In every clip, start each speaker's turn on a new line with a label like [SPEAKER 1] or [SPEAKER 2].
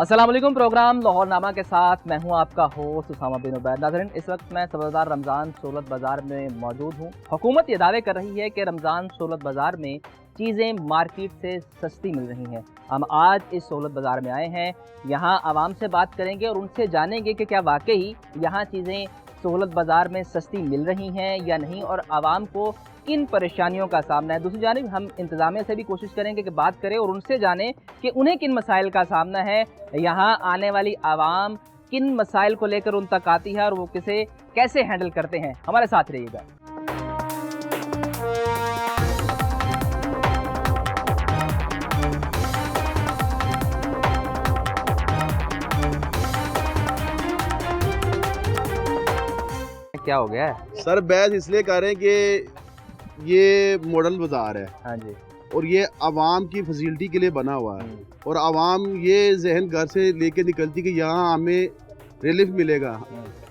[SPEAKER 1] अस्सलाम वालेकुम। प्रोग्राम लाहौरनामा के साथ मैं हूं आपका होस्ट उसामा बिन उबैद। नाज़रीन, इस वक्त मैं सब्ज़दार रमज़ान सहूलत बाज़ार में मौजूद हूं। हुकूमत ये दावे कर रही है कि रमज़ान सहूलत बाज़ार में चीज़ें मार्केट से सस्ती मिल रही हैं। हम आज इस सहूलत बाज़ार में आए हैं, यहाँ आवाम से बात करेंगे और उनसे जानेंगे कि क्या वाकई यहाँ चीज़ें सहूलत बाज़ार में सस्ती मिल रही हैं या नहीं और आवाम को किन परेशानियों का सामना है। दूसरी जानिब हम इंतज़ामिया से भी कोशिश करेंगे कि बात करें और उनसे जानें कि उन्हें किन मसाइल का सामना है, यहाँ आने वाली आवाम किन मसाइल को लेकर उन तक आती है और वो किसे कैसे हैंडल करते हैं। हमारे साथ रहिएगा। क्या हो गया है
[SPEAKER 2] सर? बहस इसलिए कर रहे हैं कि ये मॉडल बाजार है।
[SPEAKER 1] हाँ जी।
[SPEAKER 2] और ये आवाम की फैसिलिटी के लिए बना हुआ है और आवाम ये जहन घर से लेके निकलती कि यहाँ हमें रिलीफ मिलेगा,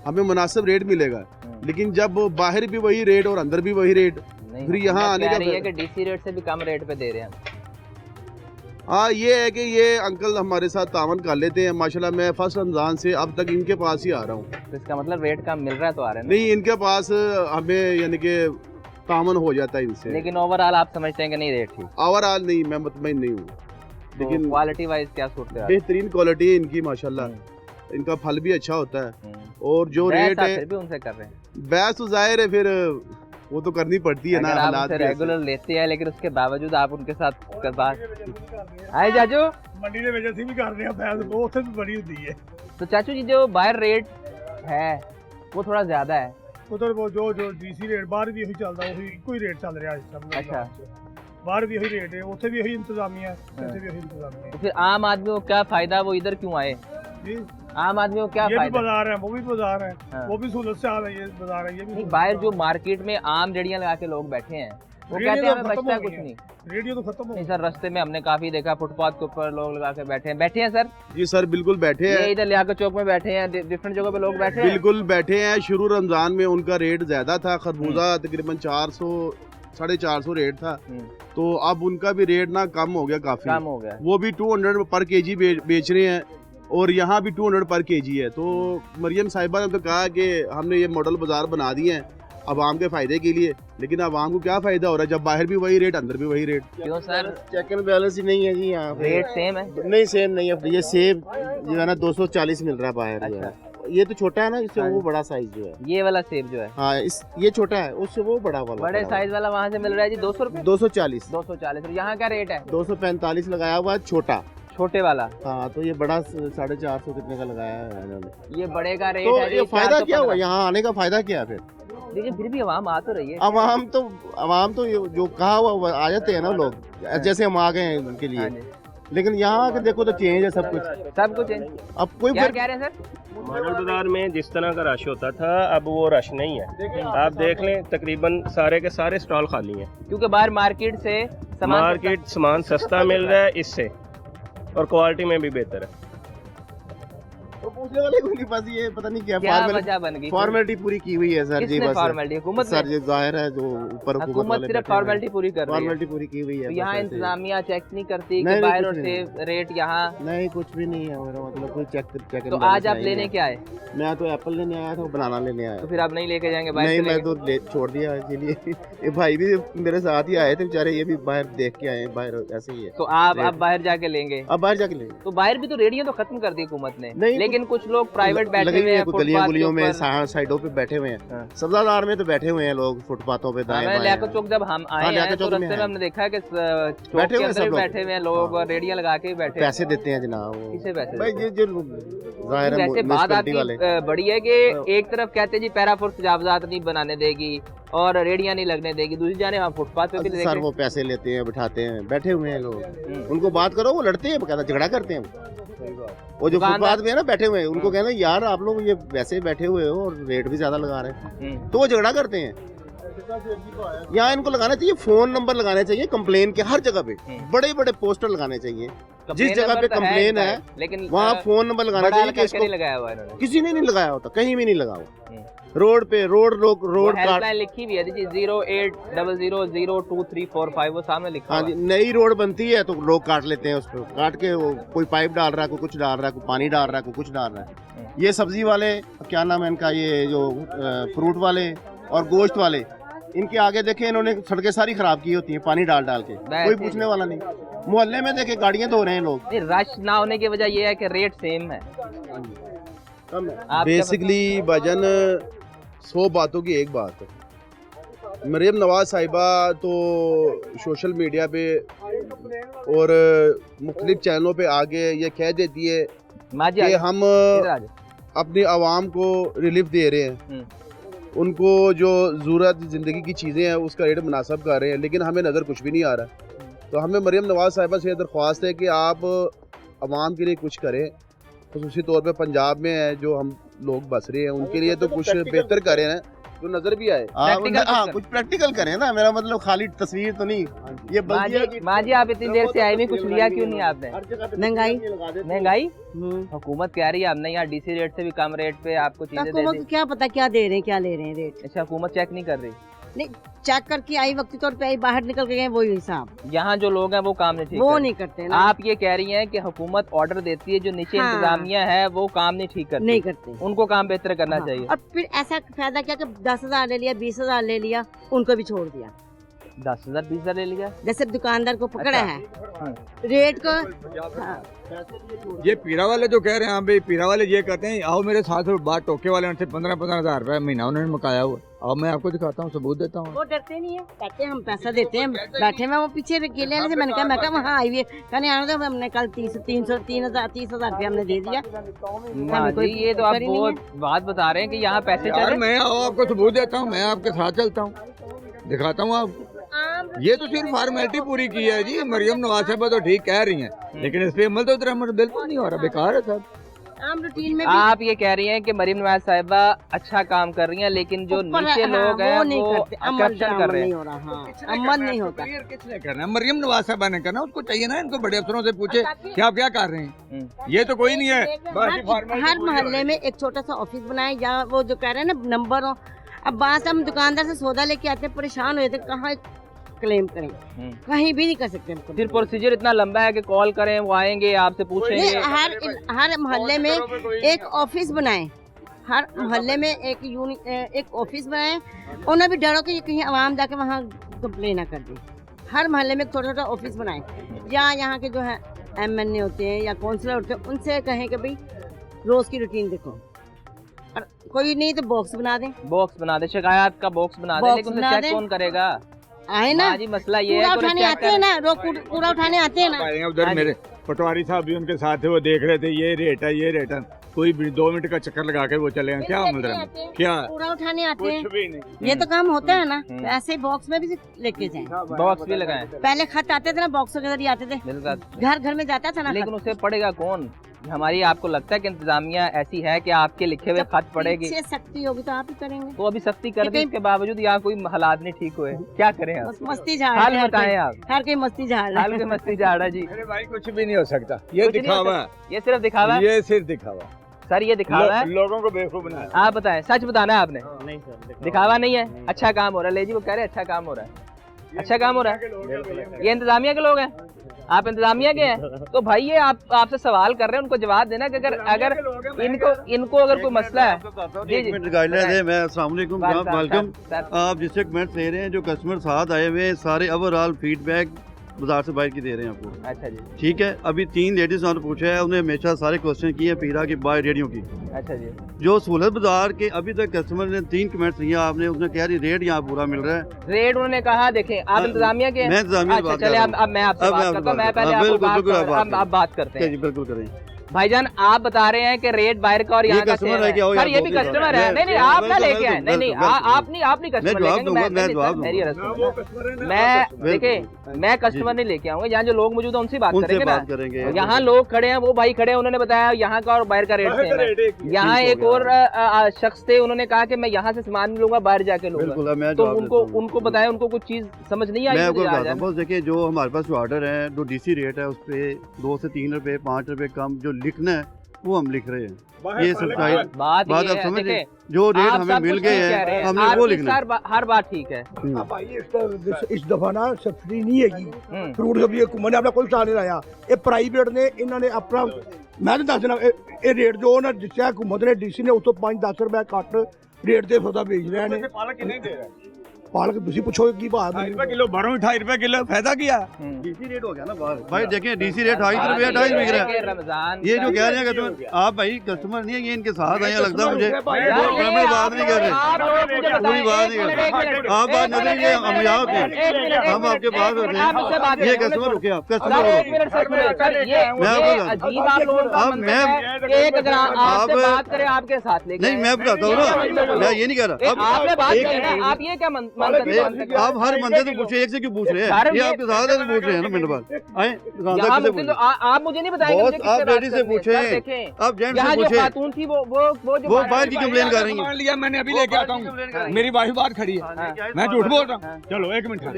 [SPEAKER 2] हमें मुनासिब रेट मिलेगा, लेकिन जब बाहर भी वही रेट और अंदर भी वही रेट, फिर यहाँ आने का
[SPEAKER 1] है कि डीसी रेट से भी कम रेट पे दे रहे हैं।
[SPEAKER 2] हाँ, ये है कि ये अंकल हमारे साथ तावन कर लेते हैं। माशाल्लाह मैं फर्स्ट रमज़ान से अब तक इनके पास ही आ रहा हूँ।
[SPEAKER 1] तो इसका मतलब रेट कम मिल रहा है तो आ रहे हैं
[SPEAKER 2] नहीं, इनके पास हमें यानी कि तावन हो जाता है इनसे।
[SPEAKER 1] लेकिन ओवरऑल आप समझते हैं कि नहीं रेट ठीक?
[SPEAKER 2] ओवरऑल नहीं, मैं मुतमईन नहीं हूँ,
[SPEAKER 1] लेकिन क्वालिटी वाइज क्या सूरत है?
[SPEAKER 2] बेहतरीन क्वालिटी है इनकी माशाल्लाह। इनका फल भी अच्छा होता है और जो रेट है
[SPEAKER 1] फिर भी उनसे कर रहे हैं।
[SPEAKER 2] बहस तो जाहिर है, फिर वो तो करनी पड़ती है ना।
[SPEAKER 1] आप उनसे रेगुलर लेते हैं लेकिन उसके बावजूद आप उनके साथ बात आए जाजू
[SPEAKER 3] मंडी ਦੇ ਵਿੱਚ ਅਸੀਂ ਵੀ ਕਰਦੇ ਆ ਬੈਸ ਉਹ ਉੱਥੇ ਵੀ ਬੜੀ ਹੁੰਦੀ ਹੈ।
[SPEAKER 1] तो चाचू जी जो बाहर रेट है वो थोड़ा ज्यादा है।
[SPEAKER 3] ਉਧਰ ਉਹ ਜੋ ਡੀਸੀ ਰੇਟ ਬਾਹਰ ਵੀ ਉਹੀ ਚੱਲਦਾ, ਉਹੀ ਇੱਕੋ ਹੀ ਰੇਟ ਚੱਲ ਰਿਹਾ ਇਸ ਟਾਈਮ।
[SPEAKER 1] अच्छा,
[SPEAKER 3] ਬਾਹਰ ਵੀ ਉਹੀ ਰੇਟ ਹੈ, ਉੱਥੇ ਵੀ ਉਹੀ ਇੰਤਜ਼ਾਮੀਆ ਹੈ, ਇੱਥੇ ਵੀ ਉਹੀ इंतजामिया
[SPEAKER 1] तो फिर आम आदमी को क्या फायदा, वो इधर क्यों आए?
[SPEAKER 3] जी।
[SPEAKER 1] आम आदमी को क्या
[SPEAKER 3] ये भी
[SPEAKER 1] फायदा?
[SPEAKER 3] बाजार है, वो भी बाजार है,
[SPEAKER 1] हाँ।
[SPEAKER 3] वो भी सहूलत से आ रही है बाजार है। ये भी
[SPEAKER 1] नहीं, बाहर जो मार्केट में आम रेडियां लगा के लोग बैठे हैं वो कहते हैं हमें बचता कुछ नहीं।
[SPEAKER 3] रेडियो तो खत्म हो
[SPEAKER 1] नहीं सर, रास्ते में हमने काफी देखा फुटपाथ के ऊपर लोग लगा के बैठे हैं सर।
[SPEAKER 2] जी सर, बिल्कुल बैठे
[SPEAKER 1] ये
[SPEAKER 2] हैं,
[SPEAKER 1] इधर लियाकत चौक में बैठे हैं, डिफरेंट जगह पे लोग बैठे हैं।
[SPEAKER 2] बिल्कुल बैठे हैं। शुरू रमजान में उनका रेट ज्यादा था, खरबूजा तकरीबन 400 450 रेट था, तो अब उनका भी रेट ना कम हो गया, काफी
[SPEAKER 1] कम हो गया।
[SPEAKER 2] वो भी 200 पर केजी बेच रहे हैं और यहाँ भी 200 पर केजी है। तो मरियम साहिबा ने तो कहा कि हमने ये मॉडल बाजार बना दिए हैं आवाम के फायदे के लिए, लेकिन आवाम को क्या फायदा हो रहा है जब बाहर भी वही रेट अंदर भी वही रेट।
[SPEAKER 1] क्यों सर?
[SPEAKER 4] चेक एंड बैलेंस ही नहीं है जी यहाँ पे।
[SPEAKER 1] रेट सेम है?
[SPEAKER 4] नहीं सेम नहीं है। ये सेब जो है ना 240 मिल रहा है बाहर जो है। ये तो छोटा है ना, इससे वो बड़ा साइज जो है।
[SPEAKER 1] ये वाला सेब जो है,
[SPEAKER 4] हाँ, ये छोटा है, उससे वो बड़ा वाला।
[SPEAKER 1] बड़े साइज वाला वहाँ से मिल रहा है जी 200 रुपए।
[SPEAKER 4] 240
[SPEAKER 1] 240। यहाँ क्या रेट है?
[SPEAKER 4] 245 लगाया हुआ है छोटा।
[SPEAKER 1] छोटे वाला?
[SPEAKER 4] हाँ, तो ये बड़ा 450 कितने का लगाया है इन्होंने।
[SPEAKER 1] ये बड़े का रेट
[SPEAKER 4] तो
[SPEAKER 1] है।
[SPEAKER 4] ये फायदा क्या हुआ यहाँ आने का? फायदा क्या है फिर?
[SPEAKER 1] लेकिन फिर भी आवाम आ तो रही है।
[SPEAKER 4] आवाम तो जो कहा हुआ आ जाते हैं ना लोग, जैसे हम आ गए हैं उनके लिए। लेकिन यहाँ आके देखो तो चेंज है सब कुछ
[SPEAKER 1] चेंज।
[SPEAKER 4] अब कोई
[SPEAKER 1] क्या कह रहे हैं सर?
[SPEAKER 5] मॉडल बाजार में जिस तरह का रश होता था अब वो रश नहीं है। आप देख लें तकरीबन सारे के सारे स्टॉल खाली हैं,
[SPEAKER 1] क्योंकि बाहर मार्केट से
[SPEAKER 5] सामान सस्ता मिल रहा है इससे, और क्वालिटी में भी बेहतर है।
[SPEAKER 4] तो पूछने वाले को उनके पास ये पता नहीं क्या
[SPEAKER 1] वजह बन गई।
[SPEAKER 4] फॉर्मेलिटी पूरी की हुई है सर जी। बस
[SPEAKER 1] फॉर्मेलिटी हुकूमत
[SPEAKER 4] सर जी जाहिर है जो ऊपर
[SPEAKER 1] हुकूमत सिर्फ फॉर्मेलिटी पूरी कर रही है।
[SPEAKER 4] फॉर्मेलिटी पूरी की हुई है।
[SPEAKER 1] तो यहाँ इंतजामिया चेक नहीं करती कि बाहर और से रेट यहाँ?
[SPEAKER 4] नहीं, कुछ भी नहीं है मेरा मतलब, कोई चेक।
[SPEAKER 1] तो आज आप लेने क्या आए?
[SPEAKER 4] मैं तो एप्पल लेने आया था, बनाना लेने आया।
[SPEAKER 1] तो फिर आप नहीं लेके जाएंगे बाहर?
[SPEAKER 4] नहीं, मैं तो छोड़ दिया इसीलिए। ये भाई भी मेरे साथ ही आए थे बेचारे, ये भी बाहर देख के आए, बाहर ऐसे ही है।
[SPEAKER 1] तो आप अब बाहर जाके लेंगे?
[SPEAKER 4] अब बाहर जाके लेंगे।
[SPEAKER 1] तो बाहर भी तो रेडियो तो खत्म कर दी हुकूमत ने, लेकिन कुछ लोग प्राइवेट बैठे हुए हैं,
[SPEAKER 4] गलियों में साइडों पे बैठे हुए हैं। सब्ज़ादार में तो बैठे हुए हैं लोग फुटपाथों पे दाएं बाएं।
[SPEAKER 1] लियाकत चौक जब हम आए हैं तो रास्ते में हमने देखा कि चौक के अंदर बैठे हुए हैं लोग और रेडियां लगा के बैठे।
[SPEAKER 4] पैसे देते हैं जनाब।
[SPEAKER 1] किसे पैसे?
[SPEAKER 4] भाई ये जो जाहिर है
[SPEAKER 1] वैसे बात आपकी बड़ी है कि एक तरफ कहते जी पैराफोर्स तजावुज़ात नहीं बनाने देगी और रेडियां नहीं लगने देगी, दूसरी जाने हम फुटपाथ पे भी
[SPEAKER 4] सर वो पैसे लेते हैं, बिठाते हैं, बैठे हुए हैं लोग। उनको बात करो, वो लड़ते हैं, बकायदा झगड़ा करते हैं। वो जो फुटपाथ में है ना बैठे हुए हैं, उनको कहना यार आप लोग ये वैसे बैठे हुए हो और रेट भी ज्यादा लगा रहे हैं, तो वो झगड़ा करते हैं। यहाँ इनको लगाना चाहिए, फोन नंबर लगाने चाहिए कंप्लेन के हर जगह पे, बड़े बड़े पोस्टर लगाने चाहिए जिस जगह पे कंप्लेन है
[SPEAKER 1] लेकिन
[SPEAKER 4] वहाँ फोन नंबर लगाना चाहिए कि इसको
[SPEAKER 1] नहीं लगाया हुआ इन्होंने,
[SPEAKER 4] किसी ने नहीं लगाया होता, कहीं भी नहीं लगा हुआ। रोड पे रोड कार्ड
[SPEAKER 1] हेल्पलाइन लिखी हुई है जी 0800023455 वो सामने लिखा
[SPEAKER 4] हाँ
[SPEAKER 1] हुआ
[SPEAKER 4] जी,
[SPEAKER 1] है।
[SPEAKER 4] नई रोड बनती है तो लोग काट लेते हैं उसको, काट के वो कोई पाइप डाल रहा है, कोई कुछ डाल रहा है, कोई पानी डाल रहा है, कोई कुछ डाल रहा है। ये सब्जी वाले क्या नाम है इनका, ये जो फ्रूट वाले और गोश्त वाले, इनके आगे देखे इन्होंने सड़कें सारी खराब की होती हैं पानी डाल डाल के, कोई पूछने वाला नहीं। मोहल्ले में देखे गाड़ियां धो रहे हैं लोग।
[SPEAKER 1] नहीं, रश ना होने की वजह ये है कि रेट सेम है।
[SPEAKER 4] कम है।
[SPEAKER 1] आप
[SPEAKER 2] बेसिकली भाईजान 100 बातों की एक बात है। मरियम नवाज साहिबा तो सोशल मीडिया पे और मुख्तलिफ चैनलों पे आगे ये कह देती है कि हम अपनी आवाम को रिलीफ दे रहे हैं, उनको जो ज़रूरत ज़िंदगी की चीज़ें हैं उसका रेट मुनासिब कर रहे हैं, लेकिन हमें नज़र कुछ भी नहीं आ रहा। तो हमें मरियम नवाज साहिबा से दरख्वास्त है कि आप आवाम के लिए कुछ करें, खुसूसी तौर पे पंजाब में है जो हम लोग बस रहे हैं उनके लिए तो कुछ बेहतर करें ना, जो नजर भी आए।
[SPEAKER 4] कुछ प्रैक्टिकल करें ना, मेरा मतलब खाली तस्वीर तो नहीं। ये
[SPEAKER 1] माँ जी आप इतनी देर से आए नहीं, कुछ लिया क्यों नहीं आपने? महंगाई हुकूमत कह रही है हमने यहाँ डीसी रेट से भी कम रेट पे आपको चीजें दे दी।
[SPEAKER 6] क्या पता क्या दे रहे हैं, क्या ले रहे हैं रेट।
[SPEAKER 1] अच्छा, हुकूमत चेक नहीं कर रही?
[SPEAKER 6] नहीं, चेक करके आई वक्ती तौर पे आई, बाहर निकल के गए वही हिसाब।
[SPEAKER 1] यहाँ जो लोग हैं वो काम नहीं ठीक
[SPEAKER 6] वो नहीं करते ना।
[SPEAKER 1] आप ये कह रही हैं कि हुकूमत ऑर्डर देती है, जो नीचे
[SPEAKER 6] हाँ।
[SPEAKER 1] इंतजामिया है वो काम नहीं ठीक करती,
[SPEAKER 6] नहीं करते,
[SPEAKER 1] उनको काम बेहतर करना
[SPEAKER 6] हाँ।
[SPEAKER 1] चाहिए।
[SPEAKER 6] और फिर ऐसा फायदा क्या कि 10,000 ले लिया, 20,000 ले लिया, उनको भी छोड़ दिया।
[SPEAKER 1] 10,000 20,000 ले लिया।
[SPEAKER 6] जैसे दुकानदार को पकड़ा
[SPEAKER 1] अच्छा।
[SPEAKER 6] है रेट को। हाँ।
[SPEAKER 7] ये पीरा वाले जो कह रहे हैं, हाँ भाई पीरा वाले ये कहते हैं आओ मेरे साथ, और बात टोके वाले उनसे 15-15 हज़ार रुपए महीना उन्होंने मुकाया हुआ। अब मैं आपको दिखाता हूँ, सबूत देता हूँ।
[SPEAKER 6] वो डरते नहीं है, कहते हैं हम पैसा देते हैं, बैठे में वो पीछे अकेले से। मैंने कहा वहाँ आई हुई है, कहने आने दो, हमने कल 30,000 रुपया हमने दे दिया।
[SPEAKER 1] ये तो आप बहुत बात बता रहे हैं कि यहाँ पैसे चले।
[SPEAKER 7] मैं आओ आपको सबूत देता हूँ, मैं आपके साथ चलता हूँ, दिखाता हूँ आप। ये तो सिर्फ फॉर्मेलिटी पूरी की है जी। मरियम नवाज साहिबा तो ठीक कह रही हैं, लेकिन इस पे अमल तो बिल्कुल नहीं हो रहा, बेकार है सब।
[SPEAKER 6] आम रूटीन में
[SPEAKER 1] आप ये कह रही हैं कि मरियम नवाज साहिबा अच्छा काम कर रही हैं, लेकिन जो नीचे लोग हैं वो करप्शन कर रहे हैं।
[SPEAKER 6] अमल नहीं होता।
[SPEAKER 7] किसने करना? मरियम नवाज साहिबा ने करना, उसको चाहिए ना इनको बड़े अफसरों से पूछे क्या क्या कर रहे हैं। ये तो कोई नहीं है।
[SPEAKER 6] हर मोहल्ले में एक छोटा सा ऑफिस बनाए, या वो जो कह रहे हैं ना नंबर हो। अब बात हम दुकानदार से सौदा लेके आते हैं, परेशान हुए थे, कहाँ क्लेम करें, कहीं भी नहीं कर सकते।
[SPEAKER 1] फिर प्रोसीजर इतना लंबा है कि कॉल करें, वो आएंगे, आपसे पूछेंगे।
[SPEAKER 6] हर मोहल्ले में एक ऑफिस बनाए, हर मोहल्ले में एक ऑफिस बनाए। उन्हें भी डरो कि कहीं आवाम जाके वहाँ कंप्लेन ना कर दे। हर मोहल्ले में छोटा छोटा ऑफिस बनाए, या यहाँ के जो है MNA होते हैं या काउंसलर होते हैं, उनसे कहें कि भाई रोज की रूटीन देखो, और कोई नहीं तो बॉक्स बना दें।
[SPEAKER 1] बॉक्स बना दे, शिकायत का बॉक्स बना दे, लेकिन उसे चेक कौन करेगा?
[SPEAKER 6] आए ना
[SPEAKER 1] जी, मसला ये है
[SPEAKER 6] उठाने आते हैं ना, पूरा उठाने आते हैं ना।
[SPEAKER 7] उधर मेरे पटवारी साहब भी उनके साथ थे, वो देख रहे थे ये रेट है, ये रेट है। कोई भी 2 मिनट का चक्कर लगा के वो चले हैं, क्या मिल रहा है, क्या
[SPEAKER 6] पूरा उठाने आते हैं। ये तो काम होता है ना, ऐसे बॉक्स में भी लेके जाएं।
[SPEAKER 1] बॉक्स भी लगाएं।
[SPEAKER 6] पहले खत आते थे ना, बॉक्स के जरिए आते थे, घर घर में जाता था ना।
[SPEAKER 1] लेकिन उसे पढ़ेगा कौन? हमारी आपको लगता है कि इंतजामिया ऐसी है कि आपके लिखे हुए खत पढ़ेगी?
[SPEAKER 6] सख्ती होगी तो आप ही करेंगे।
[SPEAKER 1] तो अभी सख्ती कर दी, इसके बावजूद यहाँ कोई हालात नहीं ठीक हुए, क्या करें आप?
[SPEAKER 6] मस्ती झाड़,
[SPEAKER 1] हाल बताएं आप।
[SPEAKER 6] हर कोई मस्ती झाड़,
[SPEAKER 1] हाल की मस्ती झाड़ा जी।
[SPEAKER 7] अरे भाई कुछ भी नहीं हो सकता, ये दिखावा है,
[SPEAKER 1] ये सिर्फ दिखावा है।
[SPEAKER 7] ये सिर्फ दिखावा
[SPEAKER 1] सर, ये दिखावा है,
[SPEAKER 7] लोगों को बेवकूफ बनाया।
[SPEAKER 1] आप बताएं, सच बताना है आपने?
[SPEAKER 5] नहीं सर,
[SPEAKER 1] दिखावा नहीं है। अच्छा काम हो रहा है, ले जी, वो कह रहे अच्छा काम हो रहा है, अच्छा काम हो रहा है। ये इंतजामिया के लोग हैं, आप इंतजामिया के हैं, तो भाई ये आपसे सवाल कर रहे हैं, उनको जवाब देना कि अगर इनको अगर कोई मसला है।
[SPEAKER 8] मैं अस्सलाम वालेकुम वेलकम। आप जिससे कमेंट्स ले रहे हैं, जो कस्टमर साथ आए हुए हैं, सारे ओवरऑल फीडबैक बाजार से बाहर की दे रहे हैं आपको।
[SPEAKER 1] अच्छा जी,
[SPEAKER 8] ठीक है। अभी 3 लेडीज ने पूछा है, उन्हें हमेशा सारे क्वेश्चन किए हैं पीरा की बाय रेडियो की।
[SPEAKER 1] अच्छा जी,
[SPEAKER 8] जो सहूलत बाजार के अभी तक कस्टमर ने 3 कमेंट्स लिए आपने, उसने कहा जी रेट यहाँ पूरा मिल रहा है।
[SPEAKER 1] रेट उन्होंने कहा, देखें आप इंतजामिया के हैं।
[SPEAKER 8] मैं इंतजामिया
[SPEAKER 1] चले अब मैं आपसे बात करता हूँ, मैं पहले आप बात करते हैं।
[SPEAKER 8] जी बिल्कुल करें।
[SPEAKER 1] भाईजान आप बता रहे हैं कि रेट बाहर का और यहाँ का
[SPEAKER 8] कस्टमर
[SPEAKER 1] सेम
[SPEAKER 8] है
[SPEAKER 1] है।
[SPEAKER 8] क्या?
[SPEAKER 1] सर ये भी कस्टमर है। नहीं नहीं आप ना लेके आए। नहीं नहीं आप नहीं कस्टमर लेके मैं देखिए मैं कस्टमर नहीं लेके आऊंगा। यहाँ जो लोग मौजूद है उनसे बात करेंगे ना। यहाँ लोग खड़े हैं, वो भाई खड़े हैं, उन्होंने बताया यहाँ का और बाहर का रेट सेम है। यहाँ एक और शख्स थे, उन्होंने कहा कि मैं यहाँ से सामान नहीं लूंगा, बाहर जाके लूंगा। तो उनको बताया, उनको कुछ चीज समझ नहीं आई।
[SPEAKER 8] मैं आपको बताता हूँ, बस देखिए जो हमारे पास जो ऑर्डर है, जो डीसी रेट है उस पे 2 से 3 रुपए 5 रुपए कम जो लिखना है वो हम लिख रहे हैं। ये सब
[SPEAKER 1] बात
[SPEAKER 8] आप समझ, जो रेट हमें मिल गए हैं हमने वो लिखना है।
[SPEAKER 1] हर बात ठीक है।
[SPEAKER 3] भाई इस दफा ना सब्सिडी नहीं हैगी फ्रूट सब्जी हुकूमत ने अपना कोई स्टाल नहीं लाया। ये प्राइवेट ने इन्होंने अपना मैं तो दस देना ये रेट जो ना जिससे हुकूमत ने डीसी ने उस तो 5-10 रुपए घट रेट से सौदा बेच रहे हैं।
[SPEAKER 7] पालक कितने दे रहा है?
[SPEAKER 3] पालक तुम पूछो की बात
[SPEAKER 7] 2.5 किलो 28 रुपए किलो फायदा किया।
[SPEAKER 8] डीसी रेट हो गया ना भाई, देखिए डीसी रेट 2.5 रुपया 2.5 बिक रहा है।
[SPEAKER 1] रमजान
[SPEAKER 8] ये जो कह रहे हैं कस्टमर, आप भाई कस्टमर नहीं है, ये इनके साथ आया लगता है मुझे। वो बात नहीं कर रहे, पूरी बात नहीं कर रहे। आप बात नजर लीजिए, हम यहाँ पे हम आपके पास होते हैं। ये कस्टमर रुके, आप कस्टमर
[SPEAKER 1] आपके साथ
[SPEAKER 8] नहीं, मैं बताता हूँ ना, मैं ये नहीं कह रहा।
[SPEAKER 1] आप ये क्या
[SPEAKER 8] आप हर बंदे से पूछे, एक से क्यों पूछ रहे हैं? ये आपके साथ है तो पूछ रहे हैं ना। मिनट बाद आए दुकानदार से पूछे,
[SPEAKER 1] आप मुझे नहीं बताएंगे।
[SPEAKER 8] आप लेडी से पूछे, आप जेंट्स से पूछे।
[SPEAKER 1] खातून थी वो
[SPEAKER 8] बाहर की कंप्लेन कर रही
[SPEAKER 7] मान लिया मैंने, अभी लेके आता हूँ, मेरी वाइफ बात खड़ी है, मैं झूठ बोल रहा हूँ। चलो एक मिनट
[SPEAKER 8] है।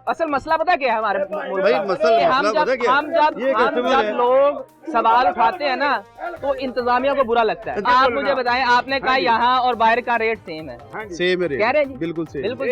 [SPEAKER 1] असल मसला पता क्या है हमारे
[SPEAKER 8] भाई मसला पता क्या,
[SPEAKER 1] हम जब लोग सवाल उठाते हैं ना तो इंतजामिया को बुरा लगता है। आप मुझे बताएं, आपने कहा यहाँ और बाहर का रेट सेम है।
[SPEAKER 2] सेम है,
[SPEAKER 1] कह रहे हैं जी?
[SPEAKER 2] बिल्कुल सेम,
[SPEAKER 1] बिल्कुल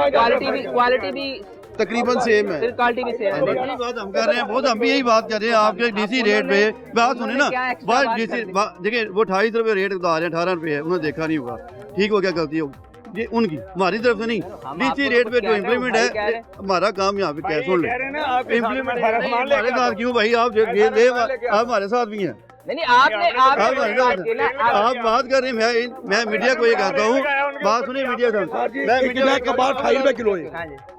[SPEAKER 1] क्वालिटी भी
[SPEAKER 2] तकरीबन सेम है,
[SPEAKER 1] क्वालिटी भी सेम है।
[SPEAKER 8] यही बात हम कर रहे हैं, बहुत हम भी यही बात कर रहे हैं। आपके डीसी रेट पे बात सुने ना, बात डीसी देखिए वो 28 रुपए रेट बता रहे हैं, 18 रुपए है, उन्होंने देखा नहीं होगा। ठीक हो, क्या गलती होगी ये उनकी, हमारी तरफ से नहीं। डीसी रेट पे जो इम्प्लीमेंट है, हमारा काम यहाँ पे क्या सुन ले इम्प्लीमेंट हमारे साथ क्यों भाई? आप हमारे साथ भी हैं।
[SPEAKER 1] नहीं आपने
[SPEAKER 8] आप बात कर रहे हैं, मैं मीडिया को ये कहता हूँ, बात सुनिए मीडिया से। मैं मीडिया
[SPEAKER 3] के बाद 28 रुपए किलो है,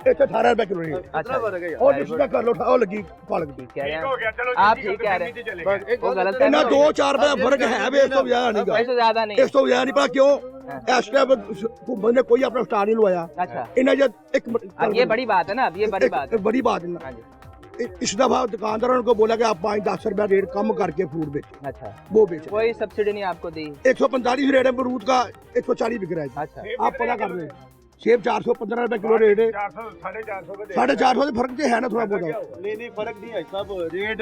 [SPEAKER 3] 18 रुपए किलो है।
[SPEAKER 1] अच्छा
[SPEAKER 3] और इसका कर लो, उठाओ लगी पालक की।
[SPEAKER 1] आप ठीक कह रहे हैं, वो गलत है
[SPEAKER 3] ना। 2-4 रुपए फर्क है, इस तो
[SPEAKER 1] ज्यादा नहीं,
[SPEAKER 3] इस तो ज्यादा नहीं पता क्यों ने कोई अपना स्टार नहीं लवाया।
[SPEAKER 1] अच्छा
[SPEAKER 3] इन्हें एक
[SPEAKER 1] ये बड़ी बात है ना, अब ये बड़ी बात है,
[SPEAKER 3] बड़ी बात है। इस दफा दुकानदारों को बोला कि आप 5-10 रुपया रेट कम करके फ्रूट बेचें।
[SPEAKER 1] अच्छा
[SPEAKER 3] वो बेचें।
[SPEAKER 1] कोई सब्सिडी नहीं आपको दी?
[SPEAKER 3] 145 रेट है अमरूद का, 140 बिक रहा है।
[SPEAKER 1] अच्छा
[SPEAKER 3] आप पता कर रहे हैं, सेब 415 रुपए किलो रेट है। 450 से फर्क है ना थोड़ा बहुत।
[SPEAKER 2] नहीं फर्क नहीं है सब रेट।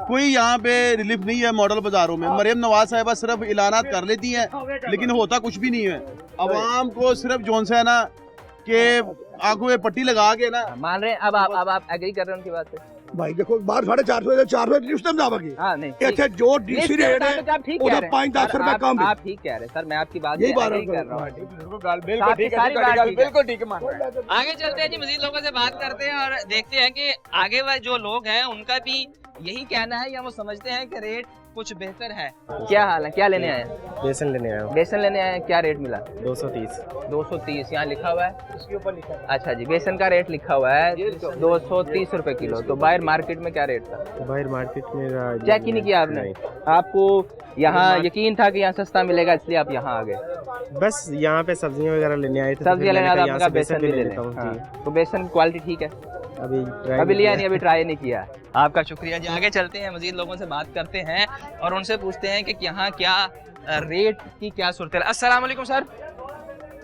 [SPEAKER 2] कोई यहाँ पे रिलीफ नहीं है मॉडल बाजारों में। मरियम नवाज साहिबा सिर्फ ऐलानात कर लेती हैं, लेकिन होता कुछ भी नहीं है। अवाम को सिर्फ जोन से है ना कि आंखों में पट्टी लगा के ना
[SPEAKER 1] मान रहे हैं। अब आप एग्री कर रहे हैं उनकी बात से?
[SPEAKER 3] भाई देखो बाहर 450 सिस्टम जाओगे।
[SPEAKER 1] हाँ नहीं,
[SPEAKER 3] अच्छा जो डीसी रेट है उधर 5-10 रुपए कम।
[SPEAKER 1] आप ठीक कह रहे हैं सर, मैं आपकी बात
[SPEAKER 3] यही बात
[SPEAKER 1] कर रहा हूँ।
[SPEAKER 7] बिल्कुल ठीक है।
[SPEAKER 9] आगे चलते हैं जी, मजीद लोगों से बात करते हैं और देखते हैं कि आगे वाले जो लोग हैं उनका भी यही कहना है या वो समझते हैं कि रेट कुछ बेहतर है।
[SPEAKER 1] क्या हाल है, क्या लेने आए?
[SPEAKER 5] बेसन लेने आया हूँ।
[SPEAKER 1] बेसन लेने आए, क्या रेट मिला?
[SPEAKER 5] 230
[SPEAKER 1] यहाँ लिखा हुआ है, इसके ऊपर लिखा है। अच्छा जी, बेसन का रेट लिखा हुआ है 230 रुपए किलो। तो बाहर मार्केट में क्या रेट था?
[SPEAKER 5] बाहर मार्केट में
[SPEAKER 1] चेक ही नहीं किया आपने? आपको यहाँ यकीन था कि यहाँ सस्ता मिलेगा इसलिए आप यहाँ आ गए?
[SPEAKER 5] बस यहाँ पे सब्जियाँ वगैरह लेने आए थे।
[SPEAKER 1] सब्जियाँ लेने आए थे, बेसन भी ले लेता हूँ। तो बेसन की क्वालिटी ठीक है? अभी लिया नहीं, अभी ट्राई नहीं किया।
[SPEAKER 9] आपका शुक्रिया जी। आगे चलते हैं, मजीद लोगों से बात करते हैं और उनसे पूछते हैं कि यहाँ क्या रेट की क्या सूरत है। अस्सलाम वालेकुम सर।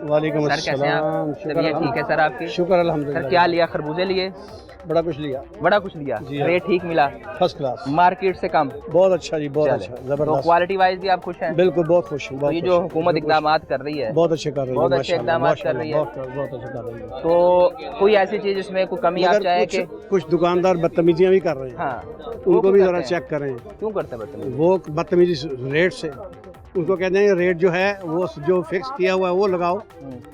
[SPEAKER 10] वालेकुम
[SPEAKER 1] सर कैसे हैं आप? तबीयत ठीक है सर आपकी?
[SPEAKER 10] शुक्र अल्हम्दुलिल्लाह।
[SPEAKER 1] सर क्या लिया? खरबूजे लिए?
[SPEAKER 10] बड़ा कुछ लिया।
[SPEAKER 1] बड़ा कुछ लिया? रेट ठीक मिला?
[SPEAKER 10] फर्स्ट क्लास,
[SPEAKER 1] मार्केट से कम?
[SPEAKER 10] बहुत अच्छा जी, बहुत अच्छा, जबरदस्त।
[SPEAKER 1] तो क्वालिटी वाइज भी आप खुश हैं? बिल्कुल,
[SPEAKER 10] बहुत खुश हूँ।
[SPEAKER 1] तो ये जो हुकूमत इकदाम कर रही है,
[SPEAKER 10] बहुत अच्छे कर रही है,
[SPEAKER 1] बहुत अच्छे इकदाम कर रही है,
[SPEAKER 10] बहुत अच्छे कर रही है।
[SPEAKER 1] तो कोई ऐसी चीज इसमें कोई कमी आप चाहे कि?
[SPEAKER 10] कुछ दुकानदार बदतमीजियाँ भी कर रहे हैं।
[SPEAKER 1] हाँ,
[SPEAKER 10] उनको भी जरा चेक करें।
[SPEAKER 1] क्यों करते हैं बदतमीजी?
[SPEAKER 10] वो बदतमीजी रेट से, उनको कहते हैं रेट जो है वो जो फिक्स किया हुआ है वो लगाओ।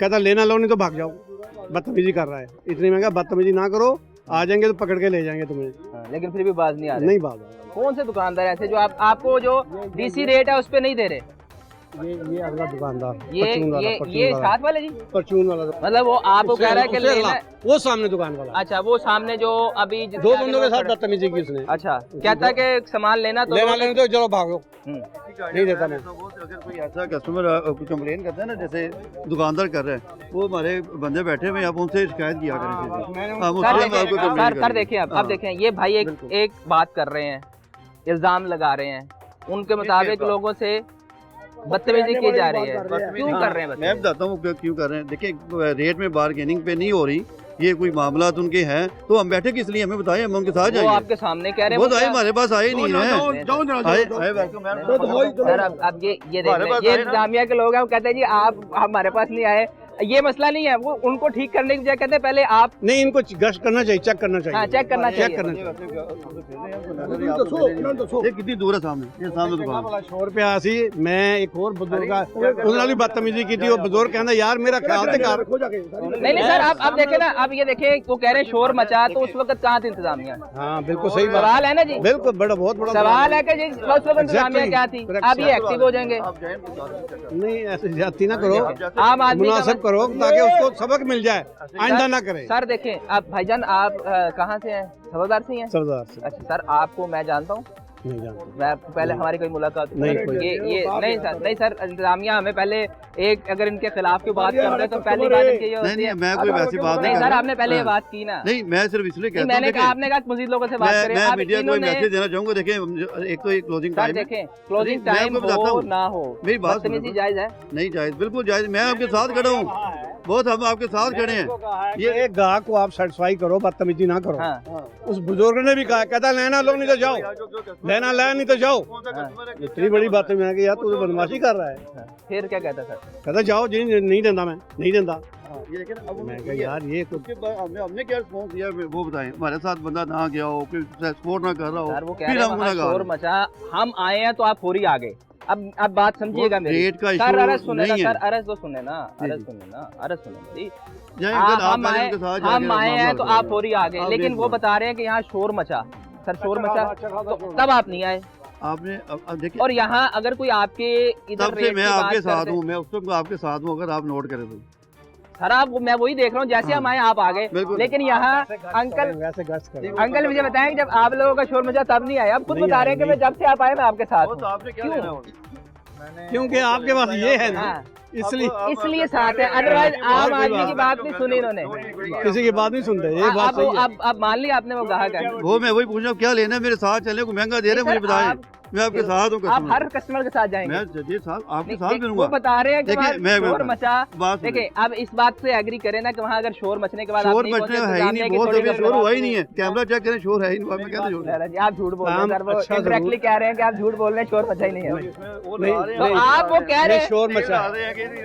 [SPEAKER 10] कहता लेना लो नहीं तो भाग जाओ। बदतमीजी कर रहा है, इतनी महंगा बदतमीजी ना करो, आ जाएंगे तो पकड़ के ले जाएंगे तुम्हें।
[SPEAKER 1] लेकिन फिर भी बाज नहीं आ रही।
[SPEAKER 10] नहीं बाज।
[SPEAKER 1] कौन से दुकानदार ऐसे जो आपको जो डीसी रेट है उस पे नहीं दे रहे?
[SPEAKER 10] ये अगला दुकानदार
[SPEAKER 1] ये साथ वाले जी,
[SPEAKER 10] परचून वाला,
[SPEAKER 1] मतलब वो आपको कह रहा है कि लेना,
[SPEAKER 10] वो सामने दुकान वाला।
[SPEAKER 1] अच्छा वो सामने जो अभी
[SPEAKER 10] दो बंदों के साथ बदतमीजी की उसने।
[SPEAKER 1] अच्छा कहता है कि सामान लेना तो
[SPEAKER 10] लेना तो चलो भागो, नहीं देता मैं।
[SPEAKER 8] अगर कोई ऐसा कस्टमर कंप्लेन करता है ना, जैसे दुकानदार कर रहे हैं, वो हमारे बंदे बैठे हुए, आप उनसे शिकायत किया करें। हम उससे आपको कंप्लेन
[SPEAKER 1] सर देखिए अब देखें, ये भाई एक बात कर रहे हैं, इल्जाम लगा रहे हैं, उनके मुताबिक लोगों से बदतमीजी की जा रही है। क्यों कर रहे हैं?
[SPEAKER 8] मैं बताता हूँ क्यों कर रहे हैं। देखिए रेट में बार्गेनिंग पे नहीं हो रही, ये कोई मामला उनके हैं, तो हम बैठे किस लिए, हमें बताएं, हम उनके साथ जाएंगे।
[SPEAKER 1] वो आपके सामने कह रहे हैं,
[SPEAKER 8] वो तो हमारे पास आए नहीं है।
[SPEAKER 1] सर अब ये देखिए, ये इंतजामिया के लोग हैं, वो कहते हैं जी आप हमारे पास नहीं आए, ये मसला नहीं है, वो उनको ठीक करने की बजाय कहते हैं पहले आप
[SPEAKER 10] नहीं, इनको गश्त करना चाहिए, चेक करना चाहिए।
[SPEAKER 1] हाँ चेक करना चाहिए,
[SPEAKER 8] ये कितनी दूर है सामने, ये सामने दुकान।
[SPEAKER 10] 100 रुपया सी। मैं एक और बुजुर्ग उन्होंने भी बदतमीजी की थी, वो बुजुर्ग कहना यार मेरा ख्याल से कर।
[SPEAKER 1] नहीं सर अब देखे ना, अब ये देखे वो कह रहे हैं शोर मचा, तो उस वक्त कहाँ थी इंतजामिया?
[SPEAKER 10] हाँ बिल्कुल सही
[SPEAKER 1] सवाल है ना जी,
[SPEAKER 10] बिल्कुल बहुत बड़ा
[SPEAKER 1] सवाल है कि उस वक्त इंतजामिया क्या थी? अब ये एक्टिव हो जाएंगे।
[SPEAKER 10] नहीं ऐसे ज्यादती ना करो,
[SPEAKER 1] आम आदमी
[SPEAKER 10] मुनासिब करो ताकि उसको सबक मिल जाए, आइंदा ना करे।
[SPEAKER 1] सर देखें, अब भाईजान आप कहाँ से हैं? सफरदार से हैं?
[SPEAKER 10] सरदार से।
[SPEAKER 1] अच्छा सर, आपको मैं जानता हूँ?
[SPEAKER 10] नहीं जानता।
[SPEAKER 1] मैं पहले हमारी कोई मुलाकात
[SPEAKER 10] नहीं,
[SPEAKER 1] ये नहीं सर इंतजामिया हमें पहले एक अगर इनके खिलाफ की बात करते हैं तो पहली बात इनकी ये होती है।
[SPEAKER 8] मैं कोई वैसी बात
[SPEAKER 1] नहीं सर, आपने पहले ये बात की ना।
[SPEAKER 8] नहीं मैं सिर्फ इसलिए कहता हूं,
[SPEAKER 1] मैंने कहा आपने कहा मजीद लोगों से बात करें।
[SPEAKER 8] मैं मीडिया को मैसेज देना चाहूंगा। देखिए एक तो क्लोजिंग टाइम,
[SPEAKER 1] देखें क्लोजिंग टाइम हो ना हो,
[SPEAKER 8] मेरी बात
[SPEAKER 1] बदतमीजी जायज है?
[SPEAKER 8] नहीं जायज, बिल्कुल जायज। मैं आपके साथ खड़ा हूँ, बहुत हम आपके साथ खड़े हैं।
[SPEAKER 10] ये एक गाहक को आप सेटिस्फाई करो, बदतमीजी ना करो। उस बुजुर्ग ने भी कहा, कहता लेना लो नहीं तो जाओ, लेना ले नहीं तो जाओ। इतनी बड़ी बात है, यार तू तो बदमाशी कर रहा है।
[SPEAKER 1] फिर क्या कहता सर?
[SPEAKER 10] कहता जाओ जी, नहीं देता, मैं नहीं देता।
[SPEAKER 8] ये लेकिन अब
[SPEAKER 10] मैं कहा यार ये
[SPEAKER 8] उसके बाद हमने क्या रिस्पॉन्स दिया वो बताएं। हमारे साथ बंदा ना गया हो, फिर सपोर्ट ना कर रहा हो,
[SPEAKER 1] सर वो कह
[SPEAKER 8] फिर
[SPEAKER 1] रहे
[SPEAKER 8] हम
[SPEAKER 1] हैं शोर मचा, हम आए हैं तो आप फौरी आ गए। अब बात समझिएगा मेरी।
[SPEAKER 8] रेट का
[SPEAKER 1] सर अरज
[SPEAKER 8] इशू
[SPEAKER 1] सुने
[SPEAKER 8] नहीं
[SPEAKER 1] ना,
[SPEAKER 8] है।
[SPEAKER 1] सर अरज तो सुने ना, अरज सुने ना, अरज सुने जी।
[SPEAKER 8] हम
[SPEAKER 1] आए हैं तो आप फौरी आ गए, लेकिन वो बता रहे हैं कि यहाँ शोर मचा। सर शोर मचा तब आप नहीं आए
[SPEAKER 8] आपने। अब देखिए,
[SPEAKER 1] और यहाँ अगर कोई आपके इधर
[SPEAKER 8] तब से मैं आपके साथ हूँ, मैं उस वक्त आपके साथ हूँ, अगर आप नोट करें तो।
[SPEAKER 1] सर आप मैं वही देख रहा हूँ, जैसे हम आए आप आ गए, लेकिन यहाँ अंकल मुझे बताएं कि जब आप लोगों का शोर मचा तब नहीं आया। आप खुद बता रहे हैं कि मैं जब से आप आए मैं आपके साथ हूँ।
[SPEAKER 10] क्योंकि आपके पास ये है ना,
[SPEAKER 1] इसलिए साथ है, अदरवाइज आम आदमी की बात नहीं सुनी इन्होंने,
[SPEAKER 10] किसी की बात नहीं सुनते। ये बात सही है।
[SPEAKER 1] अब मान लिया आपने वो ग्राहक है,
[SPEAKER 8] वो मैं वही पूछ रहा हूँ, क्या लेना है मेरे साथ चलने को? महंगा दे रहे हैं, मुझे बताएं। मैं आपके साथ हूँ,
[SPEAKER 1] आप हर कस्टमर के साथ जाएंगे?
[SPEAKER 8] मैं जी साथ आपके साथ करूँगा।
[SPEAKER 1] वो बता रहे हैं कि शोर मचा।
[SPEAKER 8] बात
[SPEAKER 1] देखिए अब इस बात से एग्री करें ना कि वहाँ अगर शोर मचने के बाद
[SPEAKER 8] शोर मचने है ही नहीं, बहुत अभी शोर हुआ ही नहीं है। कैमरा चेक करें, शोर है ही नहीं। मैं कहता हूँ
[SPEAKER 1] आप झूठ बोल रहे हैं सर, वो इनडायरेक्टली कह रहे हैं कि आप झूठ बोल रहे हैं, शोर मचा ही नहीं है। तो आप वो कह रहे हैं
[SPEAKER 10] शोर मचा,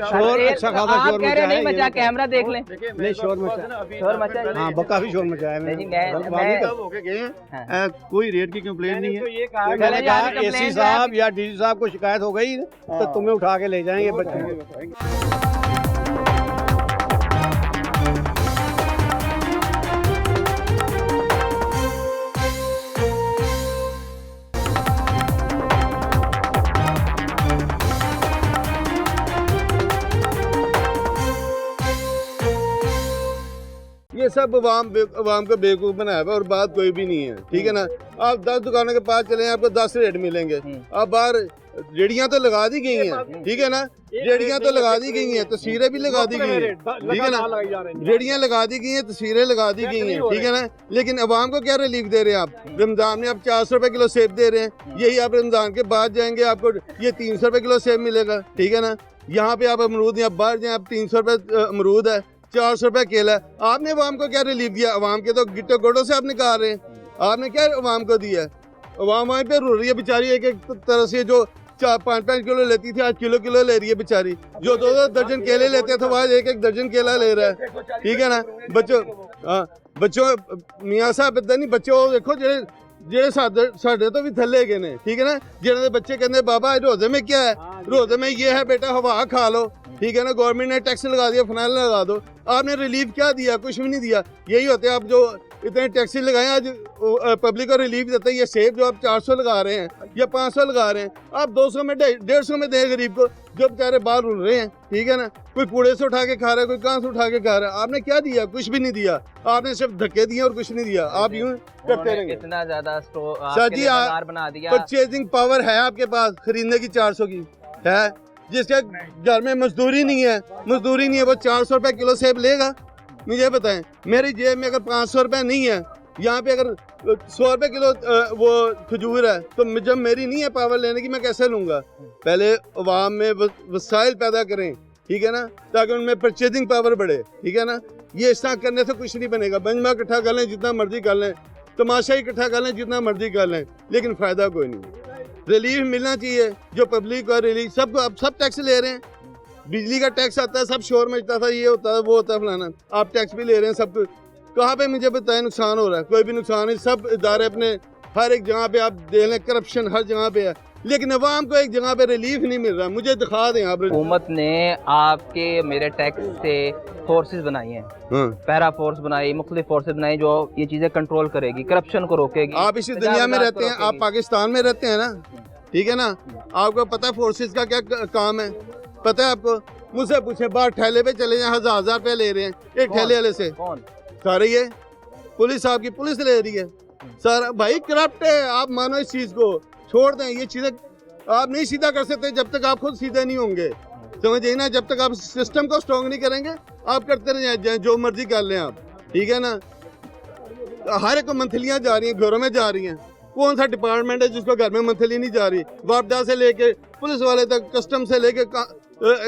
[SPEAKER 10] शोर अच्छा खासा शोर
[SPEAKER 1] कह रहे नहीं मचा, कैमरा देख लें।
[SPEAKER 10] नहीं शोर मचा,
[SPEAKER 1] शोर मचा,
[SPEAKER 10] हाँ काफी शोर मचा है।
[SPEAKER 8] कोई रेट की कंप्लेंट नहीं है।
[SPEAKER 10] मैंने कहा एसी साहब या डीसी साहब को शिकायत हो गई तो तुम्हें उठा के ले जाएंगे बच्चे।
[SPEAKER 2] ये सब अवाम को बेवकूफ बनाया है और बात कोई भी नहीं है। ठीक है ना, आप 10 दुकानों के पास चले आपको 10 रेट मिलेंगे। अब बाहर रेडियां तो लगा दी गई हैं, ठीक है ना, रेडियां तो लगा दी गई हैं, तस्वीरें भी लगा दी गई हैं, ठीक है ना, रेडियां लगा दी गई हैं, तस्वीरें लगा दी गई हैं, ठीक है ना। लेकिन अवाम को क्या रिलीफ दे रहे हैं आप? रमजान में आप 400 रुपए किलो सेब दे रहे हैं, यही आप रमजान के बाद जाएंगे आपको ये 300 रुपए किलो सेब मिलेगा, ठीक है ना। यहाँ पे आप अमरूद यहाँ बाहर जाए आप 300 रुपए अमरूद है, 400 रुपए केला है। आपने अवाम को क्या रिलीफ दिया? अवाम के तो गिट्टो गोडों से आप निकाल रहे हैं। आपने क्या अवाम को दिया? अवाम वहीं पे रो रही है बेचारी, एक एक तरह से जो 4-5 किलो लेती थी आज किलो ले रही है बेचारी। जो 2-2 दर्जन केले लेते थे वो आज 1-1 दर्जन केला ले रहा है, ठीक है ना। बच्चों मियाँ साहब पता नहीं बच्चों देखो ਜਿਹੜੇ ਸਾਡੇ ਤੋਂ ਵੀ ਥੱਲੇ ਗਏ ਨੇ, ਠੀਕ ਹੈ ਨਾ, ਜਿਹਨਾਂ ਦੇ ਬੱਚੇ ਕਹਿੰਦੇ ਬਾਬਾ ਰੋਜ਼ੇ में क्या है, रोजे में ये है बेटा हवा खा लो, ठीक है ना, गवर्नमेंट ने टैक्स लगा दिया, फाइनल लगा दो। आपने रिलीफ क्या दिया? कुछ भी नहीं दिया। यही होते हैं आप जो इतने टैक्सी लगाए, आज पब्लिक को रिलीफ देते हैं। ये सेब जो आप 400 लगा रहे हैं या 500 लगा रहे हैं, आप 200 में 150 में दें गरीब को, जो बेचारे बाहर उड़ रहे हैं, ठीक है ना। कोई कूड़े से उठा के खा रहा है, कोई कहाँ से उठा के खा रहा है। आपने क्या दिया? कुछ भी नहीं दिया। आपने सिर्फ धक्के दिए और कुछ नहीं दिया। आप यूं करते रहेंगे।
[SPEAKER 1] कितना ज्यादा
[SPEAKER 2] सर जी,
[SPEAKER 1] बाजार बना दिया।
[SPEAKER 2] परचेजिंग पावर है आपके पास खरीदने की 400 की है, जिसके घर में मजदूरी नहीं है, वो 400 रुपए किलो सेब लेगा? मुझे बताएं, मेरी जेब में अगर 500 रुपए नहीं है, यहाँ पे अगर 100 रुपए किलो वो खजूर है, तो जब मेरी नहीं है पावर लेने की, मैं कैसे लूँगा? पहले अवाम में वसाइल पैदा करें, ठीक है ना, ताकि उनमें परचेजिंग पावर बढ़े, ठीक है ना। ये इस तरह करने से कुछ नहीं बनेगा। बंजमा इकट्ठा कर लें जितना मर्जी कर लें, तमाशा इकट्ठा कर लें जितना मर्जी कर लें, लेकिन फ़ायदा कोई नहीं। रिलीफ मिलना चाहिए जो पब्लिक का रिलीफ। सबको अब सब टैक्स ले रहे हैं, बिजली का टैक्स आता है, सब शोर मचता था, ये होता है वो होता है फलाना, आप टैक्स भी ले रहे हैं। सब कहाँ पे मुझे बताएं नुकसान हो रहा है? कोई भी नुकसान नहीं। सब इदारे अपने हर एक जगह पे आप देख लें, करप्शन हर जगह पे है, लेकिन अवाम को एक जगह पे रिलीफ नहीं मिल रहा। मुझे दिखा दें आप।
[SPEAKER 1] हुकूमत ने आपके मेरे टैक्स से फोर्सेस बनाई हैं, पैरा फोर्स बनाई, मुख्तलिफ फोर्सेस बनाई जो ये चीज़ें कंट्रोल करेगी, करप्शन को रोकेगी।
[SPEAKER 2] आप इसी दुनिया में रहते हैं, आप पाकिस्तान में रहते हैं ना, ठीक है ना। आपको पता है फोर्सेस का क्या काम है? पता है आपको? मुझसे पूछे, बाहर ठेले पे चले जाए, 1000 रुपए ले रहे हैं एक ठेले वाले से।
[SPEAKER 1] कौन?
[SPEAKER 2] सारे ये पुलिस, आपकी पुलिस ले रही है सर। भाई करप्ट है, आप मानो इस चीज़ को, छोड़ दें। ये चीज़ें आप नहीं सीधा कर सकते जब तक आप खुद सीधे नहीं होंगे, समझिए ना। जब तक आप सिस्टम को स्ट्रॉन्ग नहीं करेंगे, आप करते रह जाए जो मर्जी कर लें आप, ठीक है ना। हर एक को मंथलियाँ जा रही हैं, घरों में जा रही हैं। कौन सा डिपार्टमेंट है जिसको घर में मंथली नहीं जा रही? वापडा से लेके पुलिस वाले तक, कस्टम से लेके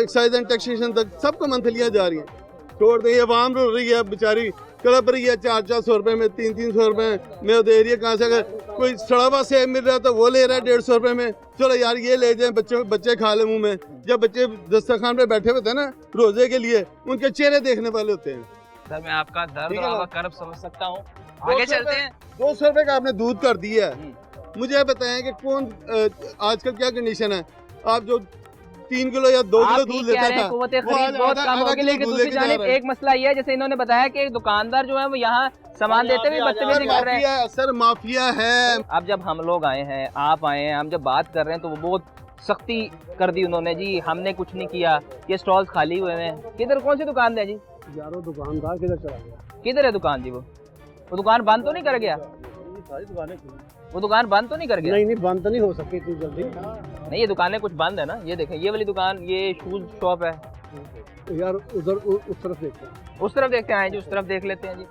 [SPEAKER 2] एक्साइज एंड टैक्सेशन तक, सबको मंथलियाँ जा रही हैं। छोड़ दें, ये आवाम रो रही है बेचारी, कलप रही है। 400 रुपए में, 300 रुपए में दे रही है। कहाँ से? अगर कोई सड़ा हुआ सेब मिल रहा है तो वो ले रहा है 150 रुपए में। चलो यार ये ले जाए, बच्चे खा ले मुंह में। जब बच्चे दस्तरखान पे बैठे होते हैं ना रोजे के लिए, उनके चेहरे देखने वाले होते हैं।
[SPEAKER 9] सर मैं आपका दर्द और आपका कर्ब समझ सकता हूँ। आगे चलते हैं।
[SPEAKER 2] 200 रुपए का आपने दूध कर दिया है। मुझे बताएं कि कौन आजकल क्या कंडीशन है? आप जो 3 किलो या 2 किलो दूध लेता था,
[SPEAKER 1] कुव्वत खरीद बहुत कम होगी। लेकिन दूसरी जानिब एक मसला ये है, जैसे इन्होंने बताया कि दुकानदार जो है वो यहाँ सामान देते हुए बदतमीजी कर रहे हैं।
[SPEAKER 2] सर माफिया है।
[SPEAKER 1] अब जब हम लोग आए हैं, आप आए हैं, हम जब बात कर रहे हैं तो वो बहुत सख्ती कर दी उन्होंने जी, हमने कुछ नहीं किया, ये स्टॉल्स खाली हुए हैं। किधर, कौन सी दुकान है जी?
[SPEAKER 10] यारो दुकानदार किधर चला गया?
[SPEAKER 1] किधर है दुकान जी? वो दुकान बंद तो नहीं कर गया?
[SPEAKER 10] सारी दुकानें,
[SPEAKER 1] वो दुकान बंद तो नहीं कर गया?
[SPEAKER 10] नहीं बंद तो नहीं हो सकती इतनी जल्दी।
[SPEAKER 1] नहीं, ये दुकानें कुछ बंद है ना। ये देखें, ये वाली दुकान, ये शूज शॉप है
[SPEAKER 10] यार। उधर उस तरफ देखते हैं,
[SPEAKER 1] उस तरफ देखते हैं जी, उस तरफ देख लेते हैं जी।